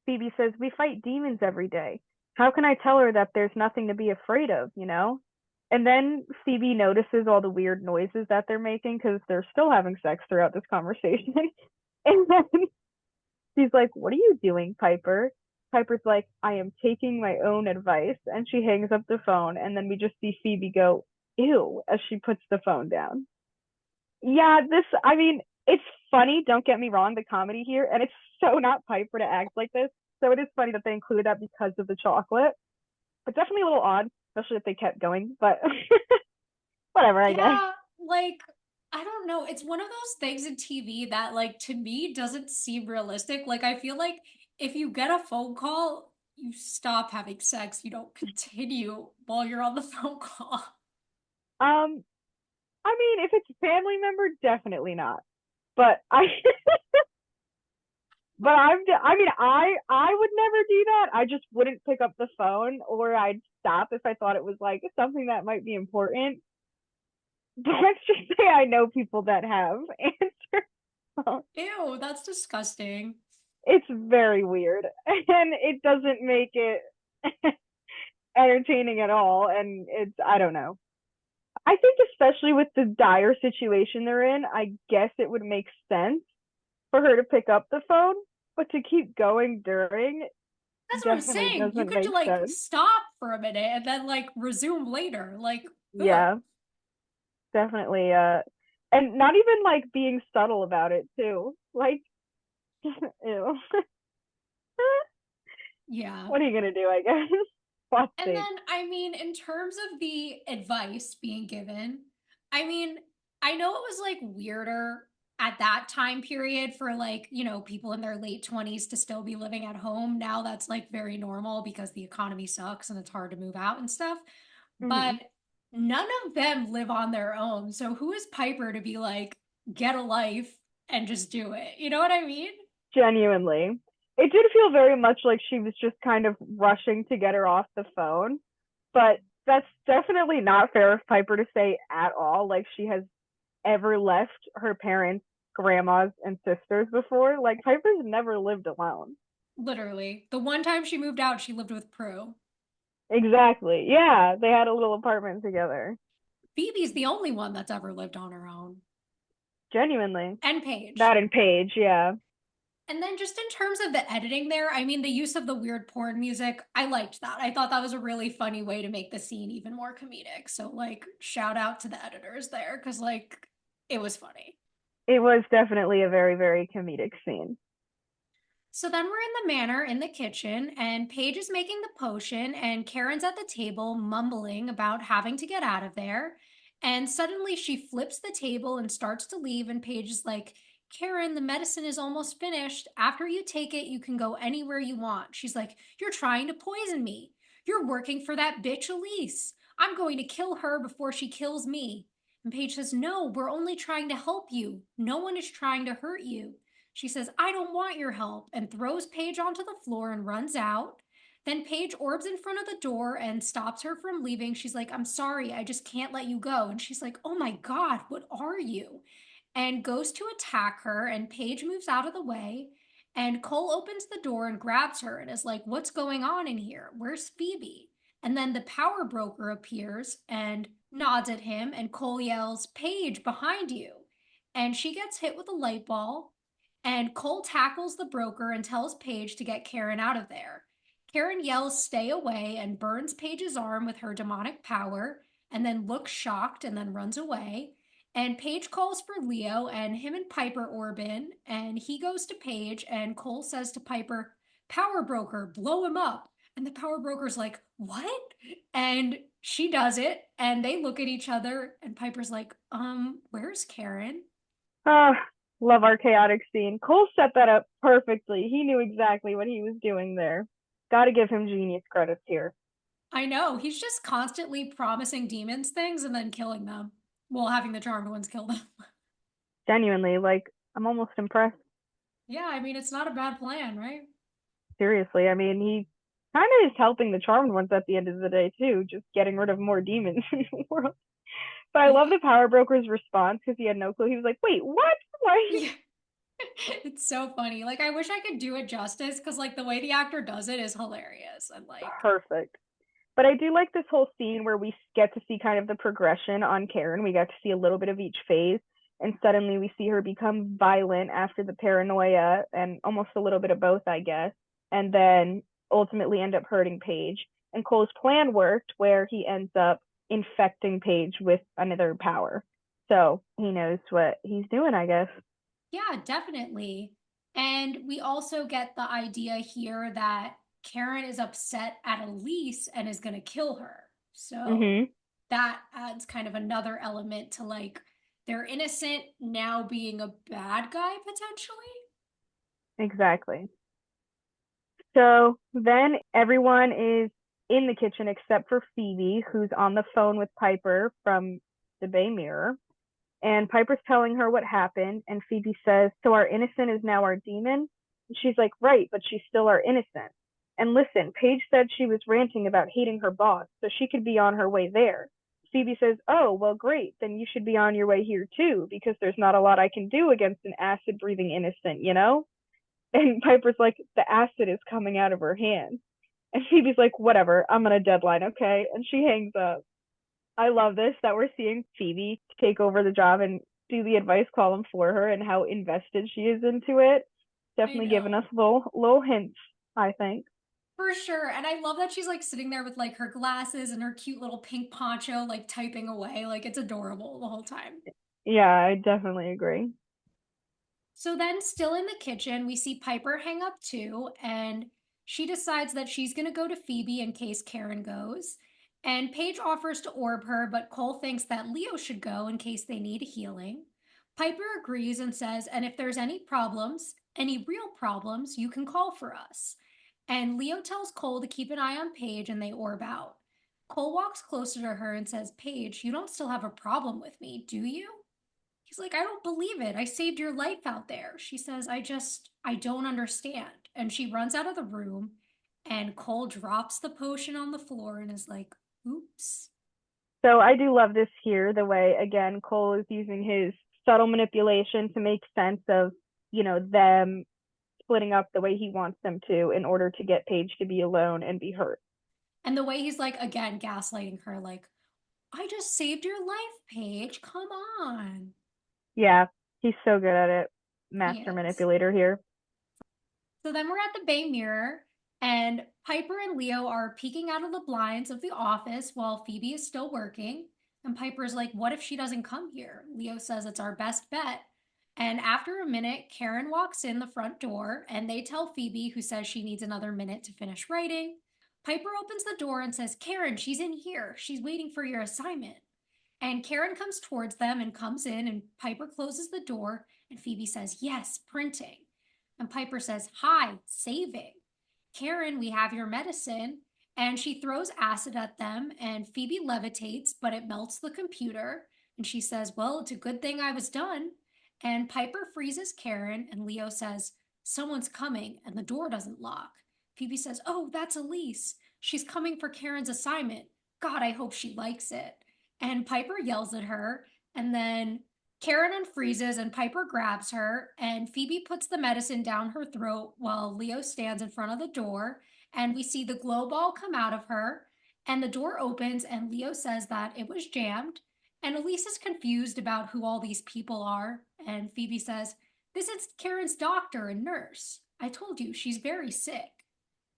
Phoebe says, we fight demons every day. How can I tell her that there's nothing to be afraid of, you know? And then Phoebe notices all the weird noises that they're making because they're still having sex throughout this conversation. And then she's like, what are you doing, Piper? Piper's like, I am taking my own advice. And she hangs up the phone. And then we just see Phoebe go, ew, as she puts the phone down. Yeah, I mean, it's funny, don't get me wrong, the comedy here. And it's so not Piper to act like this. So it is funny that they include that because of the chocolate. But definitely a little odd, especially if they kept going. But whatever, I guess. Yeah, like I don't know. It's one of those things in TV that like to me doesn't seem realistic. Like I feel like if you get a phone call, you stop having sex. You don't continue while you're on the phone call. Um, I mean, if it's a family member, definitely not. But I mean, I would never do that. I just wouldn't pick up the phone, or I'd stop if I thought it was like something that might be important. But let's just say I know people that have answered phones. Ew, that's disgusting. It's very weird, and it doesn't make it entertaining at all. And I don't know. I think especially with the dire situation they're in, I guess it would make sense for her to pick up the phone, but to keep going during That's what I'm definitely saying. You doesn't could make like sense. stop for a minute and then like resume later. Like, ugh. Yeah, definitely. And not even like being subtle about it too. Like, ew. Yeah. What are you gonna do? I guess. Watch And it. then, I mean, in terms of the advice being given, I mean, I know it was like weirder at that time period for like, people in their late 20s to still be living at home. Now that's like very normal because the economy sucks and it's hard to move out and stuff. but Hmm. none of them live on their own. So who is Piper to be like, get a life and just do it? You know what I mean? Genuinely. It did feel very much like she was just kind of rushing to get her off the phone, but that's definitely not fair of Piper to say at all. Like she has ever left her parents, grandmas, and sisters before. Like Piper's never lived alone. Literally. The one time she moved out, she lived with Prue. Exactly. Yeah, they had a little apartment together. Phoebe's the only one that's ever lived on her own. Genuinely. And Paige. That and Paige, yeah. And then just in terms of the editing there, I mean, the use of the weird porn music, I liked that. I thought that was a really funny way to make the scene even more comedic. So, like, shout out to the editors there because, like, it was funny. It was definitely a very, very comedic scene. So then we're in the manor in the kitchen, and Paige is making the potion, and Karen's at the table mumbling about having to get out of there. And suddenly she flips the table and starts to leave, and Paige is like, Karen, the medicine is almost finished. After you take it, you can go anywhere you want. She's like, you're trying to poison me. You're working for that bitch Elise. I'm going to kill her before she kills me. And Paige says, no, we're only trying to help you. No one is trying to hurt you. She says, I don't want your help, and throws Paige onto the floor and runs out. Then Paige orbs in front of the door and stops her from leaving. She's like, I'm sorry, I just can't let you go. And she's like, oh my God, what are you? And goes to attack her, and Paige moves out of the way. And Cole opens the door and grabs her and is like, what's going on in here? Where's Phoebe? And then the power broker appears and nods at him, and Cole yells, Paige, behind you. And she gets hit with a light ball, and Cole tackles the broker and tells Paige to get Karen out of there. Karen yells, stay away, and burns Paige's arm with her demonic power, and then looks shocked and then runs away. And Paige calls for Leo, and him and Piper orb in, and he goes to Paige, and Cole says to Piper, Power Broker, blow him up. And the Power Broker's like, what? And she does it, and they look at each other, and Piper's like, where's Karen? Ah, love our chaotic scene. Cole set that up perfectly. He knew exactly what he was doing there. Gotta give him genius credits here. I know. He's just constantly promising demons things and then killing them. Well, having the charmed ones kill them. Genuinely, like, I'm almost impressed. Yeah, I mean, it's not a bad plan, right? Seriously, I mean, he kind of is helping the charmed ones at the end of the day, too, just getting rid of more demons in the world. But I love Yeah. the Power Broker's response because he had no clue. He was like, wait, what? Why? Yeah. It's so funny. Like, I wish I could do it justice because, like, the way the actor does it is hilarious. And, like, Perfect. But I do like this whole scene where we get to see kind of the progression on Karen. We got to see a little bit of each phase, and suddenly we see her become violent after the paranoia and almost a little bit of both, I guess, and then ultimately end up hurting Paige. And Cole's plan worked where he ends up infecting Paige with another power. So he knows what he's doing, I guess. yeah, definitely. And we also get the idea here that Karen is upset at Elise and is going to kill her. So Mm-hmm. that adds kind of another element to like they're innocent now being a bad guy potentially. Exactly. So then everyone is in the kitchen except for Phoebe, who's on the phone with Piper from the Bay Mirror. And Piper's telling her what happened. And Phoebe says, so our innocent is now our demon? And she's like, right, but she's still our innocent. And listen, Paige said she was ranting about hating her boss, so she could be on her way there. Phoebe says, oh, well, great. Then you should be on your way here too, because there's not a lot I can do against an acid breathing innocent, you know? And Piper's like, the acid is coming out of her hand. And Phoebe's like, whatever, I'm on a deadline, okay? And she hangs up. I love this that we're seeing Phoebe take over the job and do the advice column for her and how invested she is into it. I Definitely giving us know. little hints, I think. For sure. And I love that she's like sitting there with like her glasses and her cute little pink poncho, like typing away. Like it's adorable the whole time. Yeah, I definitely agree. So then, still in the kitchen, we see Piper hang up too, and she decides that she's going to go to Phoebe in case Karen goes. And Paige offers to orb her, but Cole thinks that Leo should go in case they need healing. Piper agrees and says, and if there's any problems, any real problems, you can call for us. And Leo tells Cole to keep an eye on Paige and they orb out. Cole walks closer to her and says, Paige, you don't still have a problem with me, do you? He's like, I don't believe it. I saved your life out there. She says, I don't understand. And she runs out of the room, and Cole drops the potion on the floor and is like, oops. So I do love this here, the way, again, Cole is using his subtle manipulation to make sense of, them splitting up the way he wants them to in order to get Paige to be alone and be hurt. And the way he's like, again, gaslighting her, like, I just saved your life, Paige. Come on. Yeah, he's so good at it. He Master is. manipulator here. So then we're at the Bay Mirror, and Piper and Leo are peeking out of the blinds of the office while Phoebe is still working. And Piper's like, what if she doesn't come here? Leo says it's our best bet. And after a minute, Karen walks in the front door, and they tell Phoebe, who says she needs another minute to finish writing. Piper opens the door and says, Karen, she's in here. She's waiting for your assignment. And Karen comes towards them and comes in, and Piper closes the door, and Phoebe says, yes, printing. And Piper says, hi, saving. Karen, we have your medicine. And she throws acid at them, and Phoebe levitates, but it melts the computer. And she says, well, it's a good thing I was done. And Piper freezes Karen, and Leo says, someone's coming, and the door doesn't lock. Phoebe says, oh, that's Elise. She's coming for Karen's assignment. God, I hope she likes it. And Piper yells at her, and then Karen unfreezes and Piper grabs her, and Phoebe puts the medicine down her throat while Leo stands in front of the door. And we see the glow ball come out of her, and the door opens, and Leo says that it was jammed. And Elise is confused about who all these people are. And Phoebe says, this is Karen's doctor and nurse. I told you, she's very sick.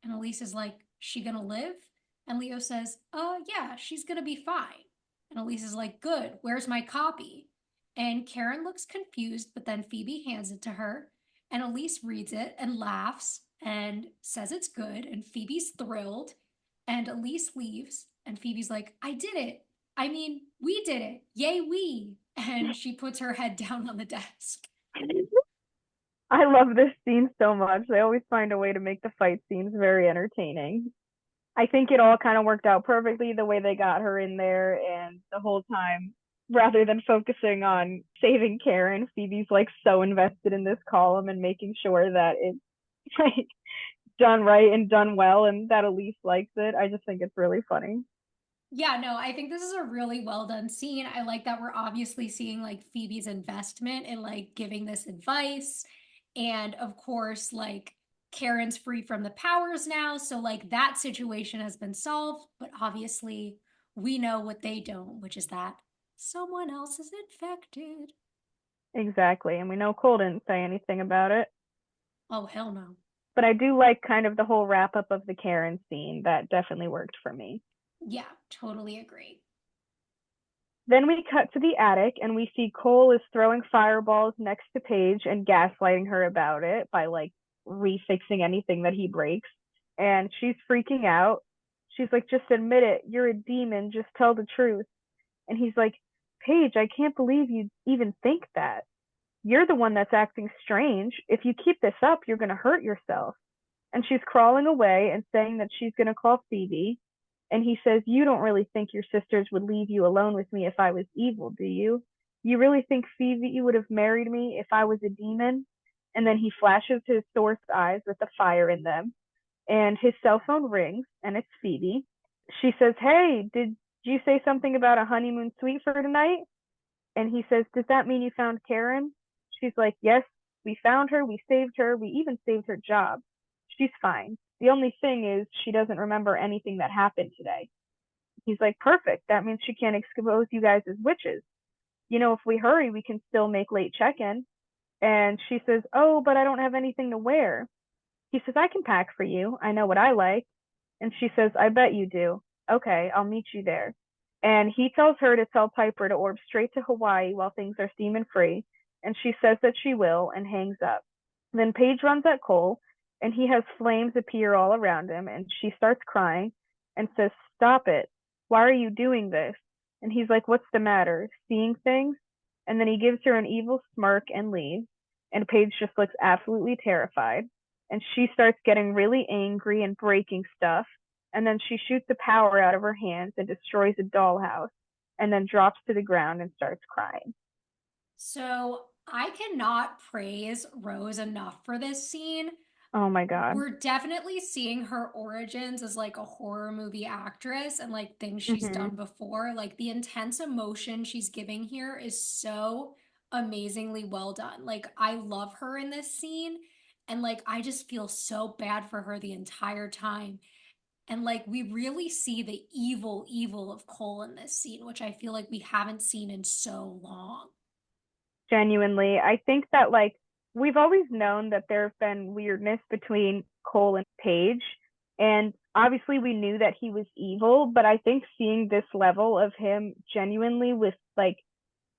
And Elise is like, she gonna live? And Leo says, yeah, she's gonna be fine. And Elise is like, good, where's my copy? And Karen looks confused, but then Phoebe hands it to her. And Elise reads it and laughs and says it's good. And Phoebe's thrilled. And Elise leaves. And Phoebe's like, I did it. I mean, we did it. Yay, we. And she puts her head down on the desk. I love this scene so much. They always find a way to make the fight scenes very entertaining. I think it all kind of worked out perfectly the way they got her in there, and the whole time, rather than focusing on saving Karen, Phoebe's like so invested in this column and making sure that it's like done right and done well and that Elise likes it. I just think it's really funny. Yeah, no, I think this is a really well done scene. I like that we're obviously seeing like Phoebe's investment in like giving this advice. And of course, like Karen's free from the powers now. So, like, that situation has been solved. But obviously, we know what they don't, which is that someone else is infected. Exactly. And we know Cole didn't say anything about it. Oh, hell no. But I do like kind of the whole wrap up of the Karen scene. That definitely worked for me. Yeah, totally agree. Then we cut to the attic and we see Cole is throwing fireballs next to Paige and gaslighting her about it by like refixing anything that he breaks. And she's freaking out. She's like, just admit it. You're a demon. Just tell the truth. And he's like, Paige, I can't believe you even think that. You're the one that's acting strange. If you keep this up, you're going to hurt yourself. And she's crawling away and saying that she's going to call Phoebe. And he says, you don't really think your sisters would leave you alone with me if I was evil, do you? You really think Phoebe would have married me if I was a demon? And then he flashes his source eyes with the fire in them. And his cell phone rings, and it's Phoebe. She says, hey, did you say something about a honeymoon suite for tonight? And he says, does that mean you found Karen? She's like, yes, we found her, we saved her, we even saved her job. She's fine. The only thing is she doesn't remember anything that happened today. He's like, perfect. That means she can't expose you guys as witches. If we hurry, we can still make late check-in. And she says, oh, but I don't have anything to wear. He says, I can pack for you. I know what I like. And she says, I bet you do. Okay, I'll meet you there. And he tells her to tell Piper to orb straight to Hawaii while things are steaming free. And she says that she will and hangs up. Then Paige runs at Cole and he has flames appear all around him, and she starts crying and says, stop it. Why are you doing this? And he's like, what's the matter? Seeing things? And then he gives her an evil smirk and leaves, and Paige just looks absolutely terrified. And she starts getting really angry and breaking stuff. and then she shoots the power out of her hands and destroys a dollhouse, and then drops to the ground and starts crying. So I cannot praise Rose enough for this scene. Oh my God. We're definitely seeing her origins as like a horror movie actress and like things she's Hmm. done before. Like the intense emotion she's giving here is so amazingly well done. Like I love her in this scene and like I just feel so bad for her the entire time. And like we really see the evil of Cole in this scene, which I feel like we haven't seen in so long. Genuinely, I think that like we've always known that there have been weirdness between Cole and Paige, and obviously we knew that he was evil, but I think seeing this level of him genuinely with like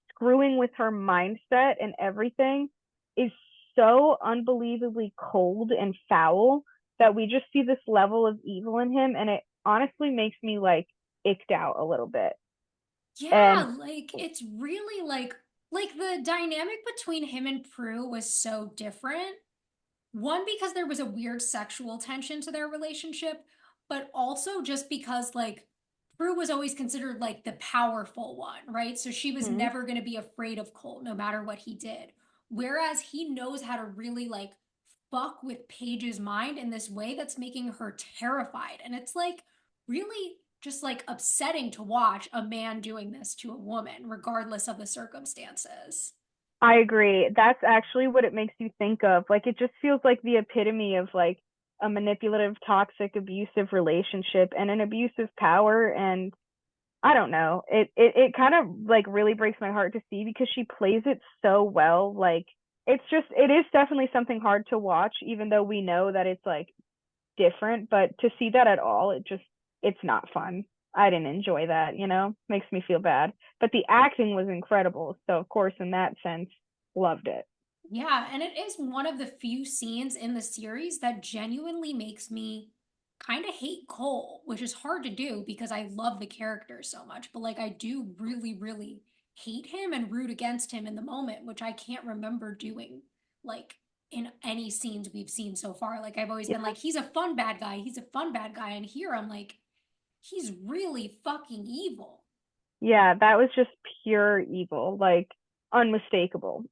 screwing with her mindset and everything is so unbelievably cold and foul that we just see this level of evil in him, and it honestly makes me like icked out a little bit. And Yeah, like it's really like the dynamic between him and Prue was so different. One, because there was a weird sexual tension to their relationship, but also just because like Prue was always considered like the powerful one, right? So she was hmm, never going to be afraid of Colt no matter what he did. Whereas he knows how to really like fuck with Paige's mind in this way that's making her terrified. And it's like really just like upsetting to watch a man doing this to a woman, regardless of the circumstances. I agree. That's actually what it makes you think of. Like it just feels like the epitome of like a manipulative, toxic, abusive relationship and an abuse of power. And I don't know. It kind of like really breaks my heart to see because she plays it so well. Like it is definitely something hard to watch, even though we know that it's like different, but to see that at all, it's not fun. I didn't enjoy that, makes me feel bad. But the acting was incredible. So of course, in that sense, loved it. Yeah, and it is one of the few scenes in the series that genuinely makes me kind of hate Cole, which is hard to do because I love the character so much. But like, I do really hate him and root against him in the moment, which I can't remember doing like in any scenes we've seen so far. Like, I've always been Yeah. like, he's a fun bad guy, he's a fun bad guy. And here I'm like, he's really fucking evil. Yeah, that was just pure evil, like unmistakable.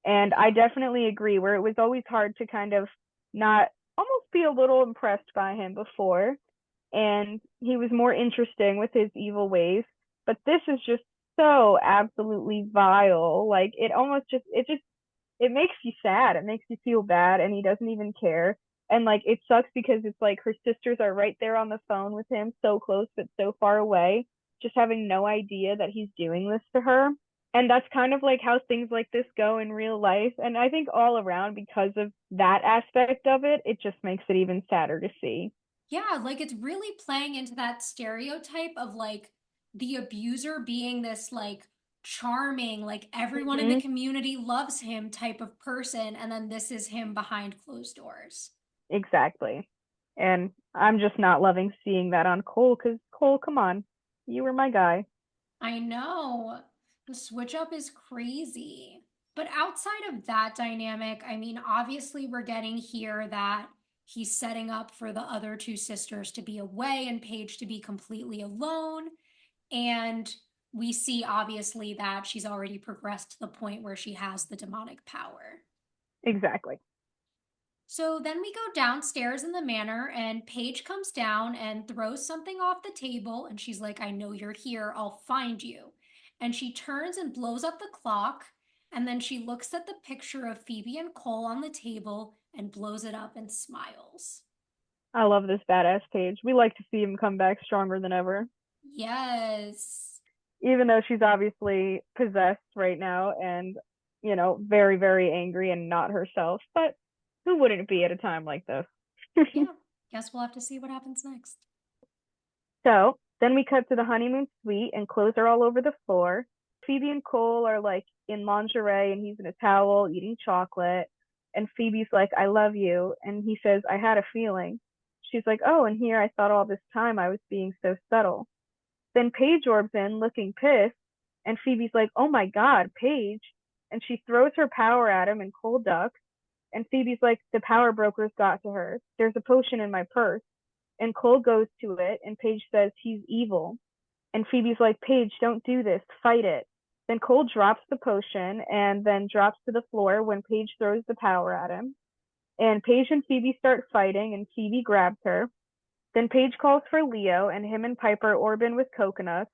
And I definitely agree where it was always hard to kind of not almost be a little impressed by him before. And he was more interesting with his evil ways. But this is just so absolutely vile. Like it makes you sad. It makes you feel bad, and he doesn't even care. And like it sucks because it's like her sisters are right there on the phone with him, so close but so far away, just having no idea that he's doing this to her. And that's kind of like how things like this go in real life. And I think all around, because of that aspect of it, it just makes it even sadder to see. Yeah, like it's really playing into that stereotype of like the abuser being this like charming, like everyone in the Mm-hmm. community loves him type of person, and then this is him behind closed doors. Exactly. And I'm just not loving seeing that on Cole because Cole, come on, you were my guy. I know the switch up is crazy. But outside of that dynamic, I mean, obviously, we're getting here that he's setting up for the other two sisters to be away and Paige to be completely alone. And we see obviously that she's already progressed to the point where she has the demonic power. Exactly. So then we go downstairs in the manor, and Paige comes down and throws something off the table. And she's like, I know you're here. I'll find you. And she turns and blows up the clock. And then she looks at the picture of Phoebe and Cole on the table and blows it up and smiles. I love this badass Paige. We like to see him come back stronger than ever, Yes. even though she's obviously possessed right now and, very, very angry and not herself. But who wouldn't be at a time like this? Yeah. Guess we'll have to see what happens next. So then we cut to the honeymoon suite and clothes are all over the floor. Phoebe and Cole are like in lingerie and he's in a towel eating chocolate. And Phoebe's like, I love you. And he says, I had a feeling. She's like, oh, and here I thought all this time I was being so subtle. Then Paige orbs in looking pissed. And Phoebe's like, oh my God, Paige. And she throws her power at him and Cole ducks. And Phoebe's like, the power brokers got to her. There's a potion in my purse. And Cole goes to it, and Paige says he's evil. And Phoebe's like, Paige, don't do this. Fight it. Then Cole drops the potion and then drops to the floor when Paige throws the power at him. And Paige and Phoebe start fighting, and Phoebe grabs her. Then Paige calls for Leo, and him and Piper orb in with coconuts.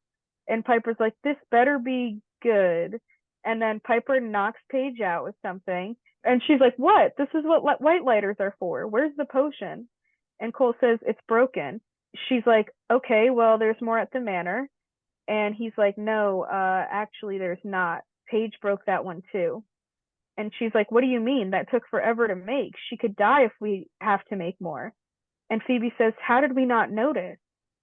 And Piper's like, this better be good. And then Piper knocks Paige out with something. And she's like, what? This is what white lighters are for. Where's the potion? And Cole says, it's broken. She's like, okay, well, there's more at the manor. And he's like, no, actually, there's not. Paige broke that one too. And she's like, what do you mean? That took forever to make. She could die if we have to make more. And Phoebe says, how did we not notice?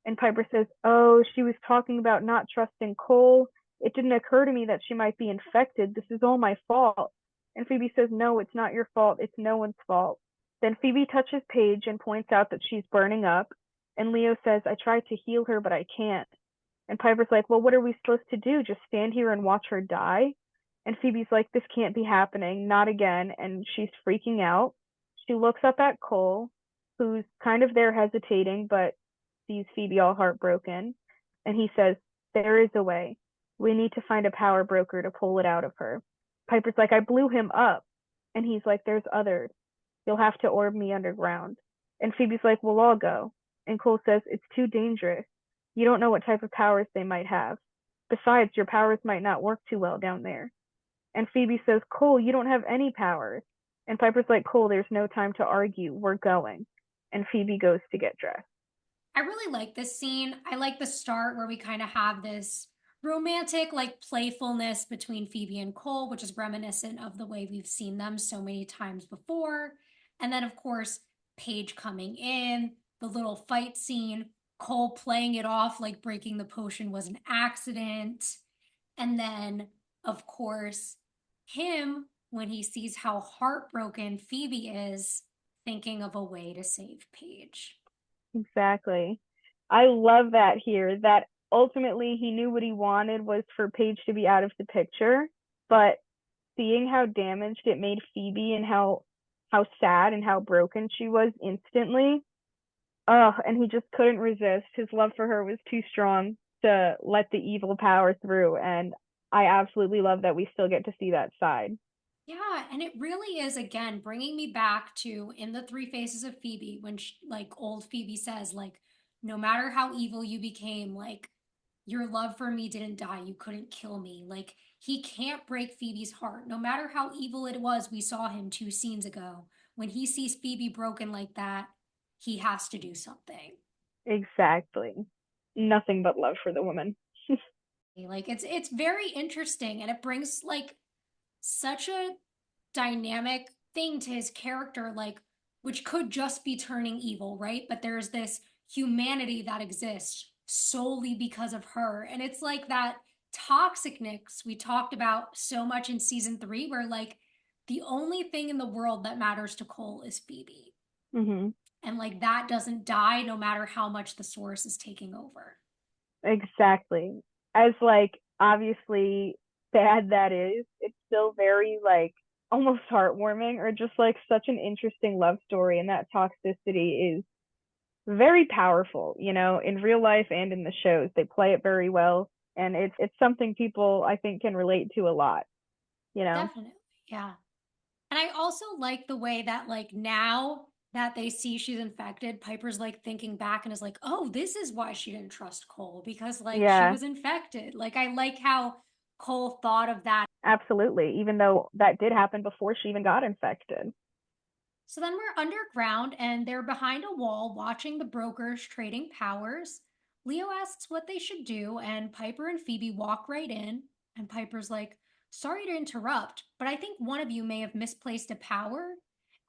And Piper says, oh, she was talking about not trusting Cole. It didn't occur to me that she might be infected. This is all my fault. And Phoebe says, no, it's not your fault. It's no one's fault. Then Phoebe touches Paige and points out that she's burning up. And Leo says, I tried to heal her, but I can't. And Piper's like, well, what are we supposed to do? Just stand here and watch her die? And Phoebe's like, this can't be happening, not again. And she's freaking out. She looks up at Cole, who's kind of there hesitating, but sees Phoebe all heartbroken. And he says, there is a way. We need to find a power broker to pull it out of her. Piper's like, I blew him up. And he's like, there's others. You'll have to orb me underground. And Phoebe's like, we'll all go. And Cole says, it's too dangerous. You don't know what type of powers they might have. Besides, your powers might not work too well down there. And Phoebe says, Cole, you don't have any powers. And Piper's like, Cole, there's no time to argue. We're going. And Phoebe goes to get dressed. I really like this scene. I like the start where we kind of have this romantic, like playfulness between Phoebe and Cole, which is reminiscent of the way we've seen them so many times before. And then, of course, Paige coming in, the little fight scene, Cole playing it off like breaking the potion was an accident. And then, of course, him, when he sees how heartbroken Phoebe is, thinking of a way to save Paige. Exactly. I love that here, that ultimately he knew what he wanted was for Paige to be out of the picture, but seeing how damaged it made Phoebe and how sad and how broken she was instantly, and he just couldn't resist. His love for her was too strong to let the evil power through, and I absolutely love that we still get to see that side. Yeah, and it really is again bringing me back to in the Three Faces of Phoebe when like old Phoebe says like no matter how evil you became like your love for me didn't die, you couldn't kill me. Like he can't break Phoebe's heart. No matter how evil it was, we saw him 2 scenes ago. When he sees Phoebe broken like that, he has to do something. Exactly. Nothing but love for the woman. Like it's very interesting and it brings like such a dynamic thing to his character, like, which could just be turning evil, right? But there's this humanity that exists solely because of her. And it's like that toxicness we talked about so much in season 3, where like the only thing in the world that matters to Cole is Phoebe. Mm-hmm. And like that doesn't die no matter how much the source is taking over. Exactly. As like obviously sad that is, it's still very like almost heartwarming or just like such an interesting love story, and that toxicity is very powerful, in real life and in the shows. They play it very well, and it's something people I think can relate to a lot, you know. Definitely. Yeah. And I also like the way that, like, now that they see she's infected, Piper's like thinking back and is like, oh, this is why she didn't trust Cole because, like, she Yeah, was infected. Like, I like how Cole thought of that. absolutely. Even though that did happen before she even got infected. So then we're underground and they're behind a wall watching the brokers trading powers. Leo asks what they should do, and Piper and Phoebe walk right in. And Piper's like, sorry to interrupt, but I think one of you may have misplaced a power.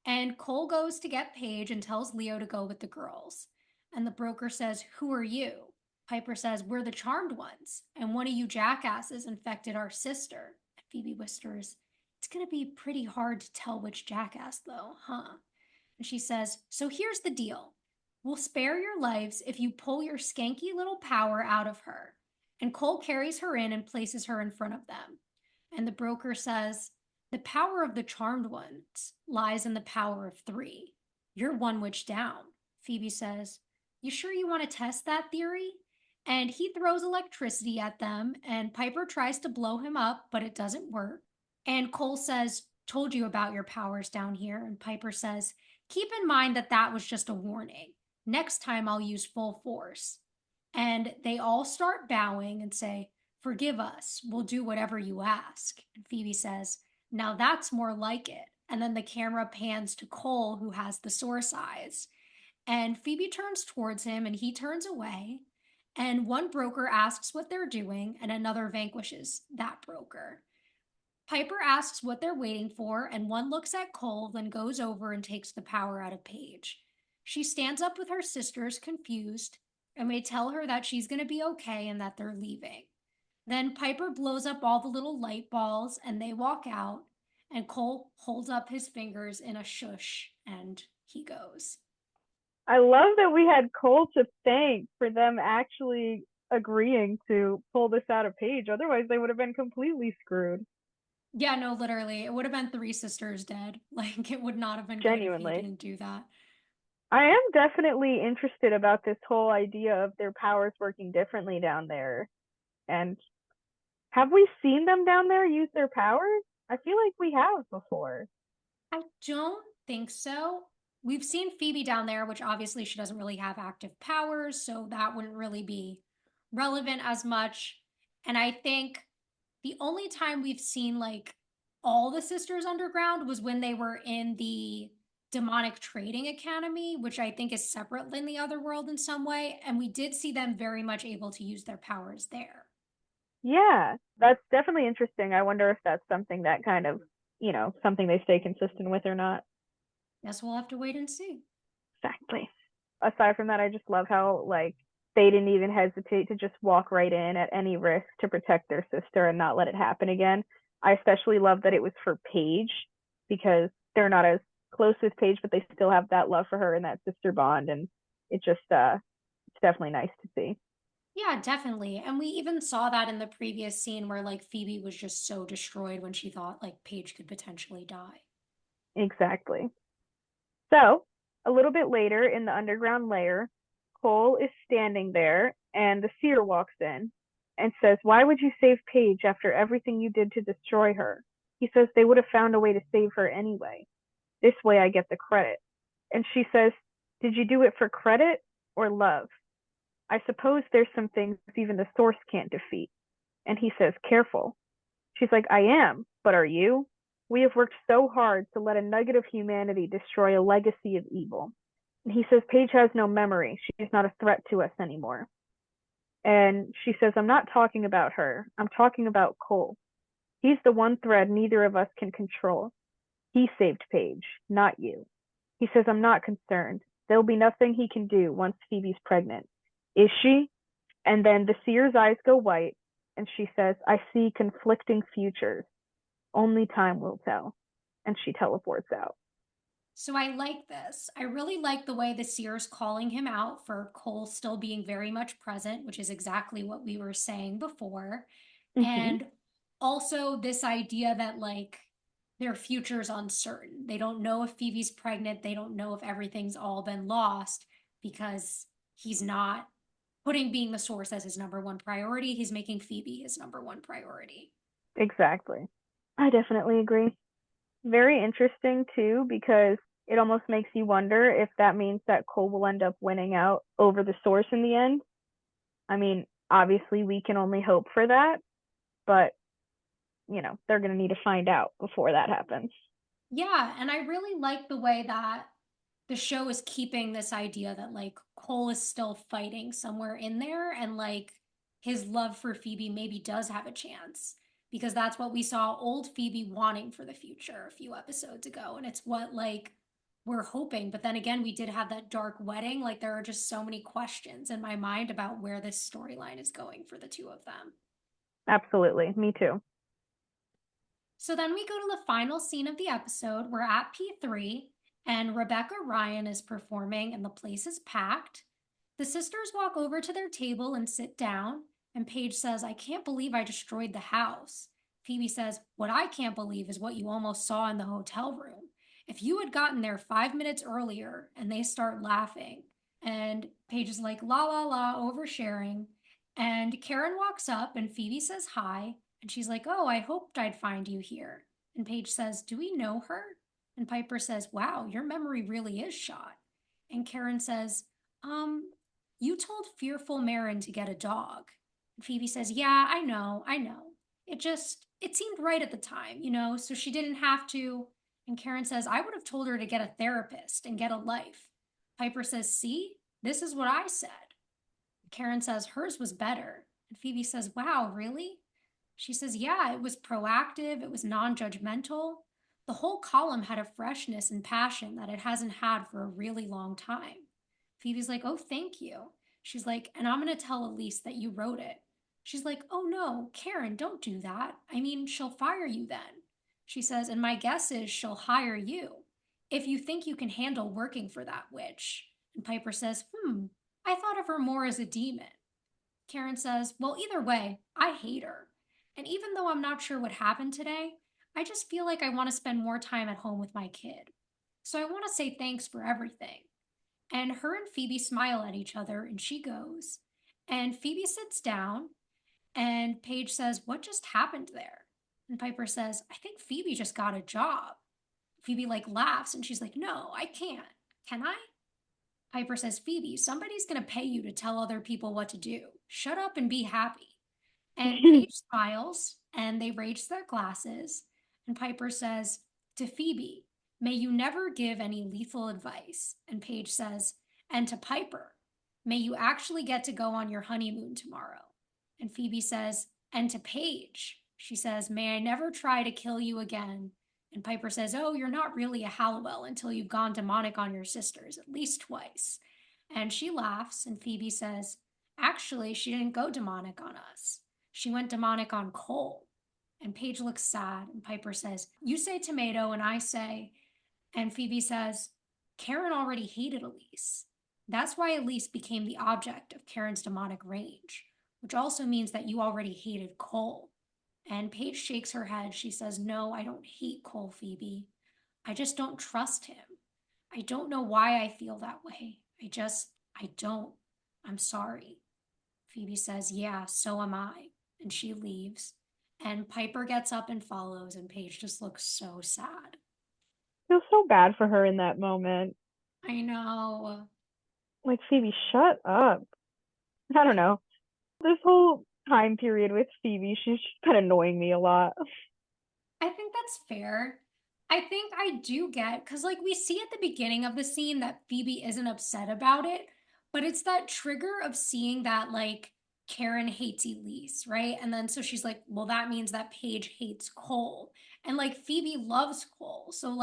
And Cole goes to get Paige and tells Leo to go with the girls. And the broker says, who are you? Piper says, we're the charmed ones, and one of you jackasses infected our sister. And Phoebe whispers, it's going to be pretty hard to tell which jackass, though, huh? And she says, so here's the deal. We'll spare your lives if you pull your skanky little power out of her. And Cole carries her in and places her in front of them. And the broker says, the power of the charmed ones lies in the power of 3. You're one witch down. Phoebe says, You sure you want to test that theory? And he throws electricity at them, and Piper tries to blow him up, but it doesn't work. And Cole says, "Told you about your powers down here." And Piper says, "Keep in mind that that was just a warning. Next time I'll use full force." And they all start bowing and say, "Forgive us. We'll do whatever you ask." And Phoebe says, "Now that's more like it." And then the camera pans to Cole, who has the source eyes. And Phoebe turns towards him and he turns away. And one broker asks what they're doing, and another vanquishes that broker. Piper asks what they're waiting for, and one looks at Cole, then goes over and takes the power out of Paige. She stands up with her sisters, confused, and they tell her that she's going to be okay and that they're leaving. Then Piper blows up all the little light balls, and they walk out, and Cole holds up his fingers in a shush, and he goes. I love that we had Cole to thank for them actually agreeing to pull this out of Paige. Otherwise, they would have been completely screwed. Yeah, no, literally. It would have been three sisters dead. Like, it would not have been good if he Genuinely. didn't do that. I am definitely interested about this whole idea of their powers working differently down there. And have we seen them down there use their powers? I feel like we have before. I don't think so. We've seen Phoebe down there, which obviously she doesn't really have active powers, so that wouldn't really be relevant as much. And I think the only time we've seen like all the sisters underground was when they were in the demonic trading academy, which I think is separate than the other world in some way. And we did see them very much able to use their powers there. Yeah, that's definitely interesting. I wonder if that's something that kind of, something they stay consistent with or not. Guess we'll have to wait and see. Exactly. Aside from that, I just love how, like, they didn't even hesitate to just walk right in at any risk to protect their sister and not let it happen again. I especially love that it was for Paige because they're not as close with Paige, but they still have that love for her and that sister bond. And it just, it's definitely nice to see. Yeah, definitely. And we even saw that in the previous scene where like Phoebe was just so destroyed when she thought like Paige could potentially die. Exactly. So, a little bit later in the underground lair, Cole is standing there and the seer walks in and says, "Why would you save Paige after everything you did to destroy her?" He says they would have found a way to save her anyway. This way I get the credit. And she says, "Did you do it for credit or love? I suppose there's some things even the source can't defeat." And he says, "Careful." She's like, "I am, but are you? We have worked so hard to let a nugget of humanity destroy a legacy of evil." And he says, "Paige has no memory. She's not a threat to us anymore." And she says, "I'm not talking about her. I'm talking about Cole. He's the one thread neither of us can control. He saved Paige, not you." He says, "I'm not concerned. There'll be nothing he can do once Phoebe's pregnant." Is she? And then the seer's eyes go white, and she says, "I see conflicting futures. Only time will tell." And she teleports out. So I like this. I really like the way the seer's calling him out for Cole still being very much present, which is exactly what we were saying before. Mm-hmm. And also this idea that like their future's uncertain. They don't know if Phoebe's pregnant. They don't know if everything's all been lost because he's not putting being the source as his number one priority. He's making Phoebe his number one priority. Exactly. I definitely agree. Very interesting too, because it almost makes you wonder if that means that Cole will end up winning out over the source in the end. I mean, obviously we can only hope for that, but they're going to need to find out before that happens. Yeah, and I really like the way that the show is keeping this idea that like Cole is still fighting somewhere in there and like his love for Phoebe maybe does have a chance because that's what we saw old Phoebe wanting for the future a few episodes ago and it's what like we're hoping but then again we did have that dark wedding like there are just so many questions in my mind about where this storyline is going for the two of them. Absolutely. Me too. So then we go to the final scene of the episode. We're at P3, and Rebecca Ryan is performing, and the place is packed. The sisters walk over to their table and sit down, and Paige says, "I can't believe I destroyed the house." Phoebe says, "What I can't believe is what you almost saw in the hotel room. If you had gotten there 5 minutes earlier," and they start laughing. And Paige is like, la la la, oversharing. And Karen walks up and Phoebe says hi. And she's like, oh, I hoped I'd find you here. And Paige says, do we know her? And Piper says, wow, your memory really is shot. And Karen says, um, you told Fearful Marin to get a dog. And Phoebe says, yeah, I know. It seemed right at the time, so she didn't have to. And Karen says, I would have told her to get a therapist and get a life. Piper says, see, this is what I said. Karen says, hers was better. And Phoebe says, wow, really? She says, yeah, it was proactive, it was non judgmental. The whole column had a freshness and passion that it hasn't had for a really long time. Phoebe's like, oh, thank you. She's like, and I'm going to tell Elise that you wrote it. She's like, oh no, Karen, don't do that. I mean, she'll fire you then. She says, and my guess is she'll hire you if you think you can handle working for that witch. And Piper says, I thought of her more as a demon. Karen says, well, either way, I hate her. And even though I'm not sure what happened today, I just feel like I want to spend more time at home with my kid. So I want to say thanks for everything. And her and Phoebe smile at each other and she goes. And Phoebe sits down and Paige says, what just happened there? And Piper says, I think Phoebe just got a job. Phoebe laughs and she's like, no, I can't. Can I? Piper says, Phoebe, somebody's going to pay you to tell other people what to do. Shut up and be happy. And Paige smiles and they raise their glasses. And Piper says to Phoebe, may you never give any lethal advice. And Paige says, and to Piper, may you actually get to go on your honeymoon tomorrow. And Phoebe says, and to Paige, she says, may I never try to kill you again. And Piper says, oh, you're not really a Halliwheel until you've gone demonic on your sisters, at least twice. And she laughs, and Phoebe says, actually, she didn't go demonic on us. She went demonic on Cole. And Paige looks sad, and Piper says, you say tomato, and I say, and Phoebe says, Karen already hated Elise. That's why Elise became the object of Karen's demonic rage, which also means that you already hated Cole. And Paige shakes her head. She says, no, I don't hate Cole, Phoebe. I just don't trust him. I don't know why I feel that way. I don't. I'm sorry. Phoebe says, yeah, so am I. And she leaves. And Piper gets up and follows, and Paige just looks so sad. I feel so bad for her in that moment. I know. Like, Phoebe, shut up. I don't know. This whole time period with Phoebe, she's kind of annoying me a lot. I think that's fair. I think I do get, because we see at the beginning of the scene that Phoebe isn't upset about it, but it's that trigger of seeing that Karen hates Elise, right? And then so she's like, well, that means that Paige hates Cole. And Phoebe loves Cole. So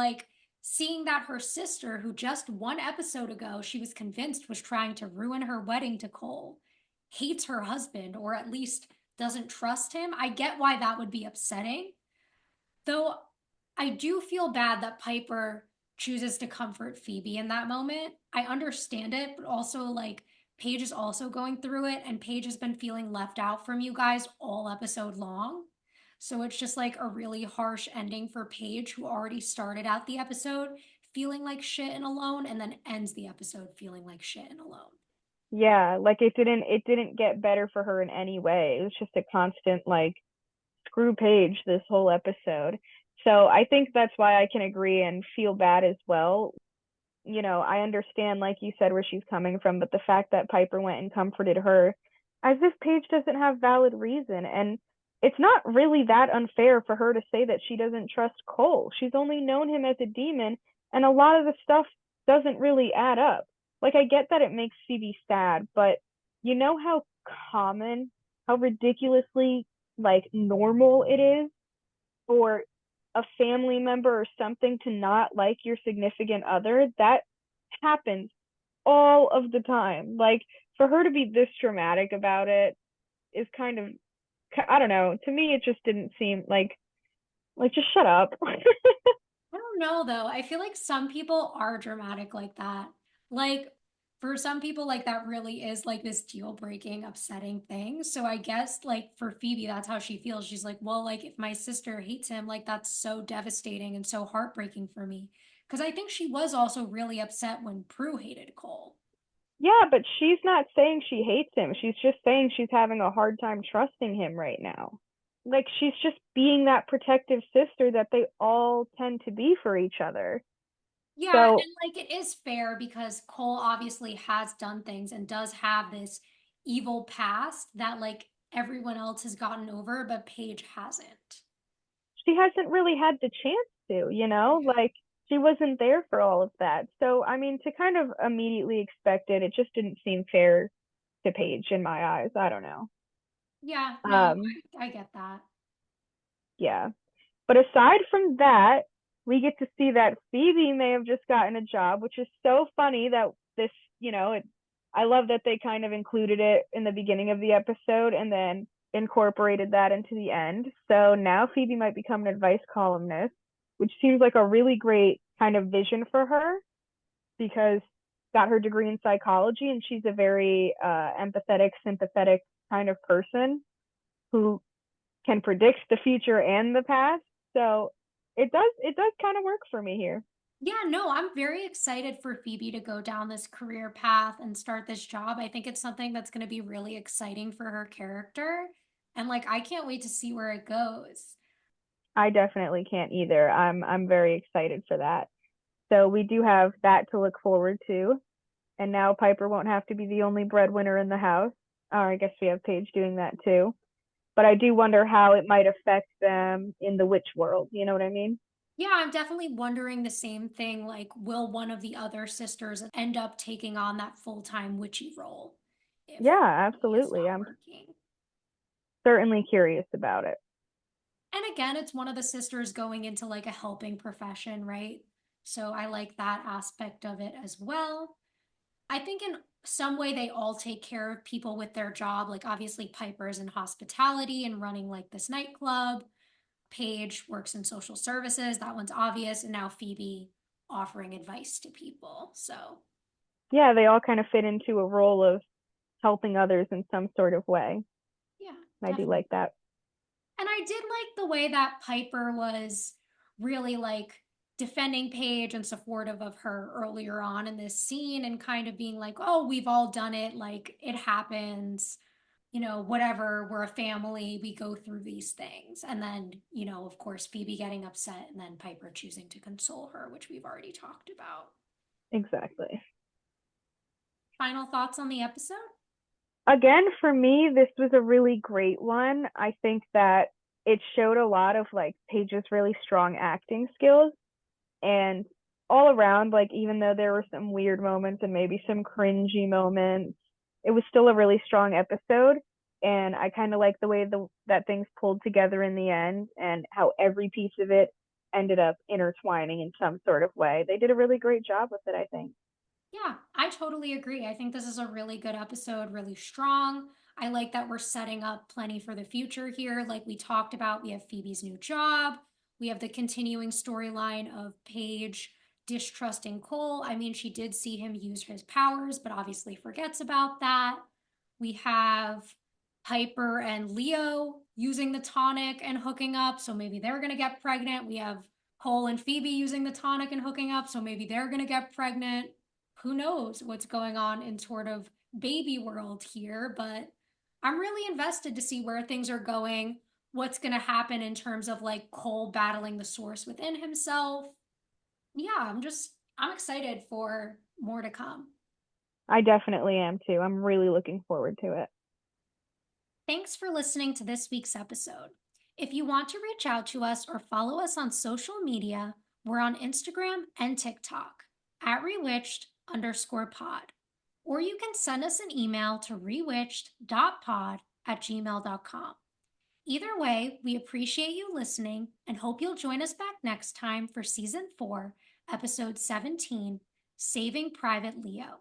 seeing that her sister, who just one episode ago she was convinced was trying to ruin her wedding to Cole, hates her husband, or at least doesn't trust him, I get why that would be upsetting. Though I do feel bad that Piper chooses to comfort Phoebe in that moment. I understand it, but also Paige is also going through it, and Paige has been feeling left out from you guys all episode long. So it's just a really harsh ending for Paige, who already started out the episode feeling like shit and alone, and then ends the episode feeling like shit and alone. Yeah, like it didn't get better for her in any way. It was just a constant screw Paige this whole episode. So I think that's why I can agree and feel bad as well. I understand, like you said, where she's coming from, but the fact that Piper went and comforted her as if Paige doesn't have valid reason. And it's not really that unfair for her to say that she doesn't trust Cole. She's only known him as a demon, and a lot of the stuff doesn't really add up. Like, I get that it makes Phoebe sad, but you know how common, how ridiculously normal it is for a family member or something to not like your significant other. That happens all of the time. Like, for her to be this dramatic about it is kind of, I don't know, to me it just didn't seem like just shut up. I don't know though. I feel like some people are dramatic like that. Like for some people, that really is this deal breaking, upsetting thing. So I guess for Phoebe, that's how she feels. She's like, well, if my sister hates him, that's so devastating and so heartbreaking for me. Because I think she was also really upset when Prue hated Cole. Yeah, but she's not saying she hates him. She's just saying she's having a hard time trusting him right now. Like she's just being that protective sister that they all tend to be for each other. Yeah, So and like it is fair because Cole obviously has done things and does have this evil past that like everyone else has gotten over, but Paige hasn't. she hasn't really had the chance to, Yeah. like she wasn't there for all of that. So I mean, to kind of immediately expect it, it just didn't seem fair to Paige in my eyes. I don't know. Yeah, no, Um, I get that. yeah. But aside from that, we get to see that Phoebe may have just gotten a job, which is so funny that this, I love that they kind of included it in the beginning of the episode and then incorporated that into the end. So now Phoebe might become an advice columnist, which seems like a really great kind of vision for her because got her degree in psychology and she's a very empathetic, sympathetic kind of person who can predict the future and the past. So it does kind of work for me here. Yeah, no, I'm very excited for Phoebe to go down this career path and start this job. I think it's something that's going to be really exciting for her character. And like, I can't wait to see where it goes. I definitely can't either. I'm very excited for that. So we do have that to look forward to. And now Piper won't have to be the only breadwinner in the house. Or I guess we have Paige doing that too. But I do wonder how it might affect them in the witch world. You know what I mean? Yeah, I'm definitely wondering the same thing. Like, will one of the other sisters end up taking on that full-time witchy role if Yeah, it's absolutely. not I'm working? certainly curious about it. And again, it's one of the sisters going into like a helping profession, right? So I like that aspect of it as well. I think in some way they all take care of people with their job. Like obviously Piper's in hospitality and running like this nightclub. Paige works in social services. That one's obvious. And now Phoebe offering advice to people. So Yeah, they all kind of fit into a role of helping others in some sort of way. yeah, I do definitely. like that. And I did like the way that Piper was really like defending Paige and supportive of her earlier on in this scene and kind of being like, oh, we've all done it. Like it happens, whatever. We're a family. We go through these things. And then, of course, Phoebe getting upset and then Piper choosing to console her, which we've already talked about. Exactly. Final thoughts on the episode? Again, for me, this was a really great one. I think that it showed a lot of like Paige's really strong acting skills and all around, like even though there were some weird moments and maybe some cringy moments, it was still a really strong episode. And I kind of like the way that things pulled together in the end and how every piece of it ended up intertwining in some sort of way. They did a really great job with it, I think. Yeah, I totally agree. I think this is a really good episode, really strong. I like that we're setting up plenty for the future here. Like we talked about, we have Phoebe's new job. We have the continuing storyline of Paige distrusting Cole. I mean, she did see him use his powers, but obviously forgets about that. We have Piper and Leo using the tonic and hooking up, so maybe they're going to get pregnant. We have Cole and Phoebe using the tonic and hooking up, so maybe they're going to get pregnant. Who knows what's going on in sort of baby world here, but I'm really invested to see where things are going, what's going to happen in terms of like Cole battling the source within himself. Yeah, I'm excited for more to come. I definitely am too. I'm really looking forward to it. Thanks for listening to this week's episode. If you want to reach out to us or follow us on social media, we're on Instagram and TikTok at rewitched_pod. Or you can send us an email to rewitched.pod@gmail.com. Either way, we appreciate you listening and hope you'll join us back next time for season 4, episode 17, Saving Private Leo.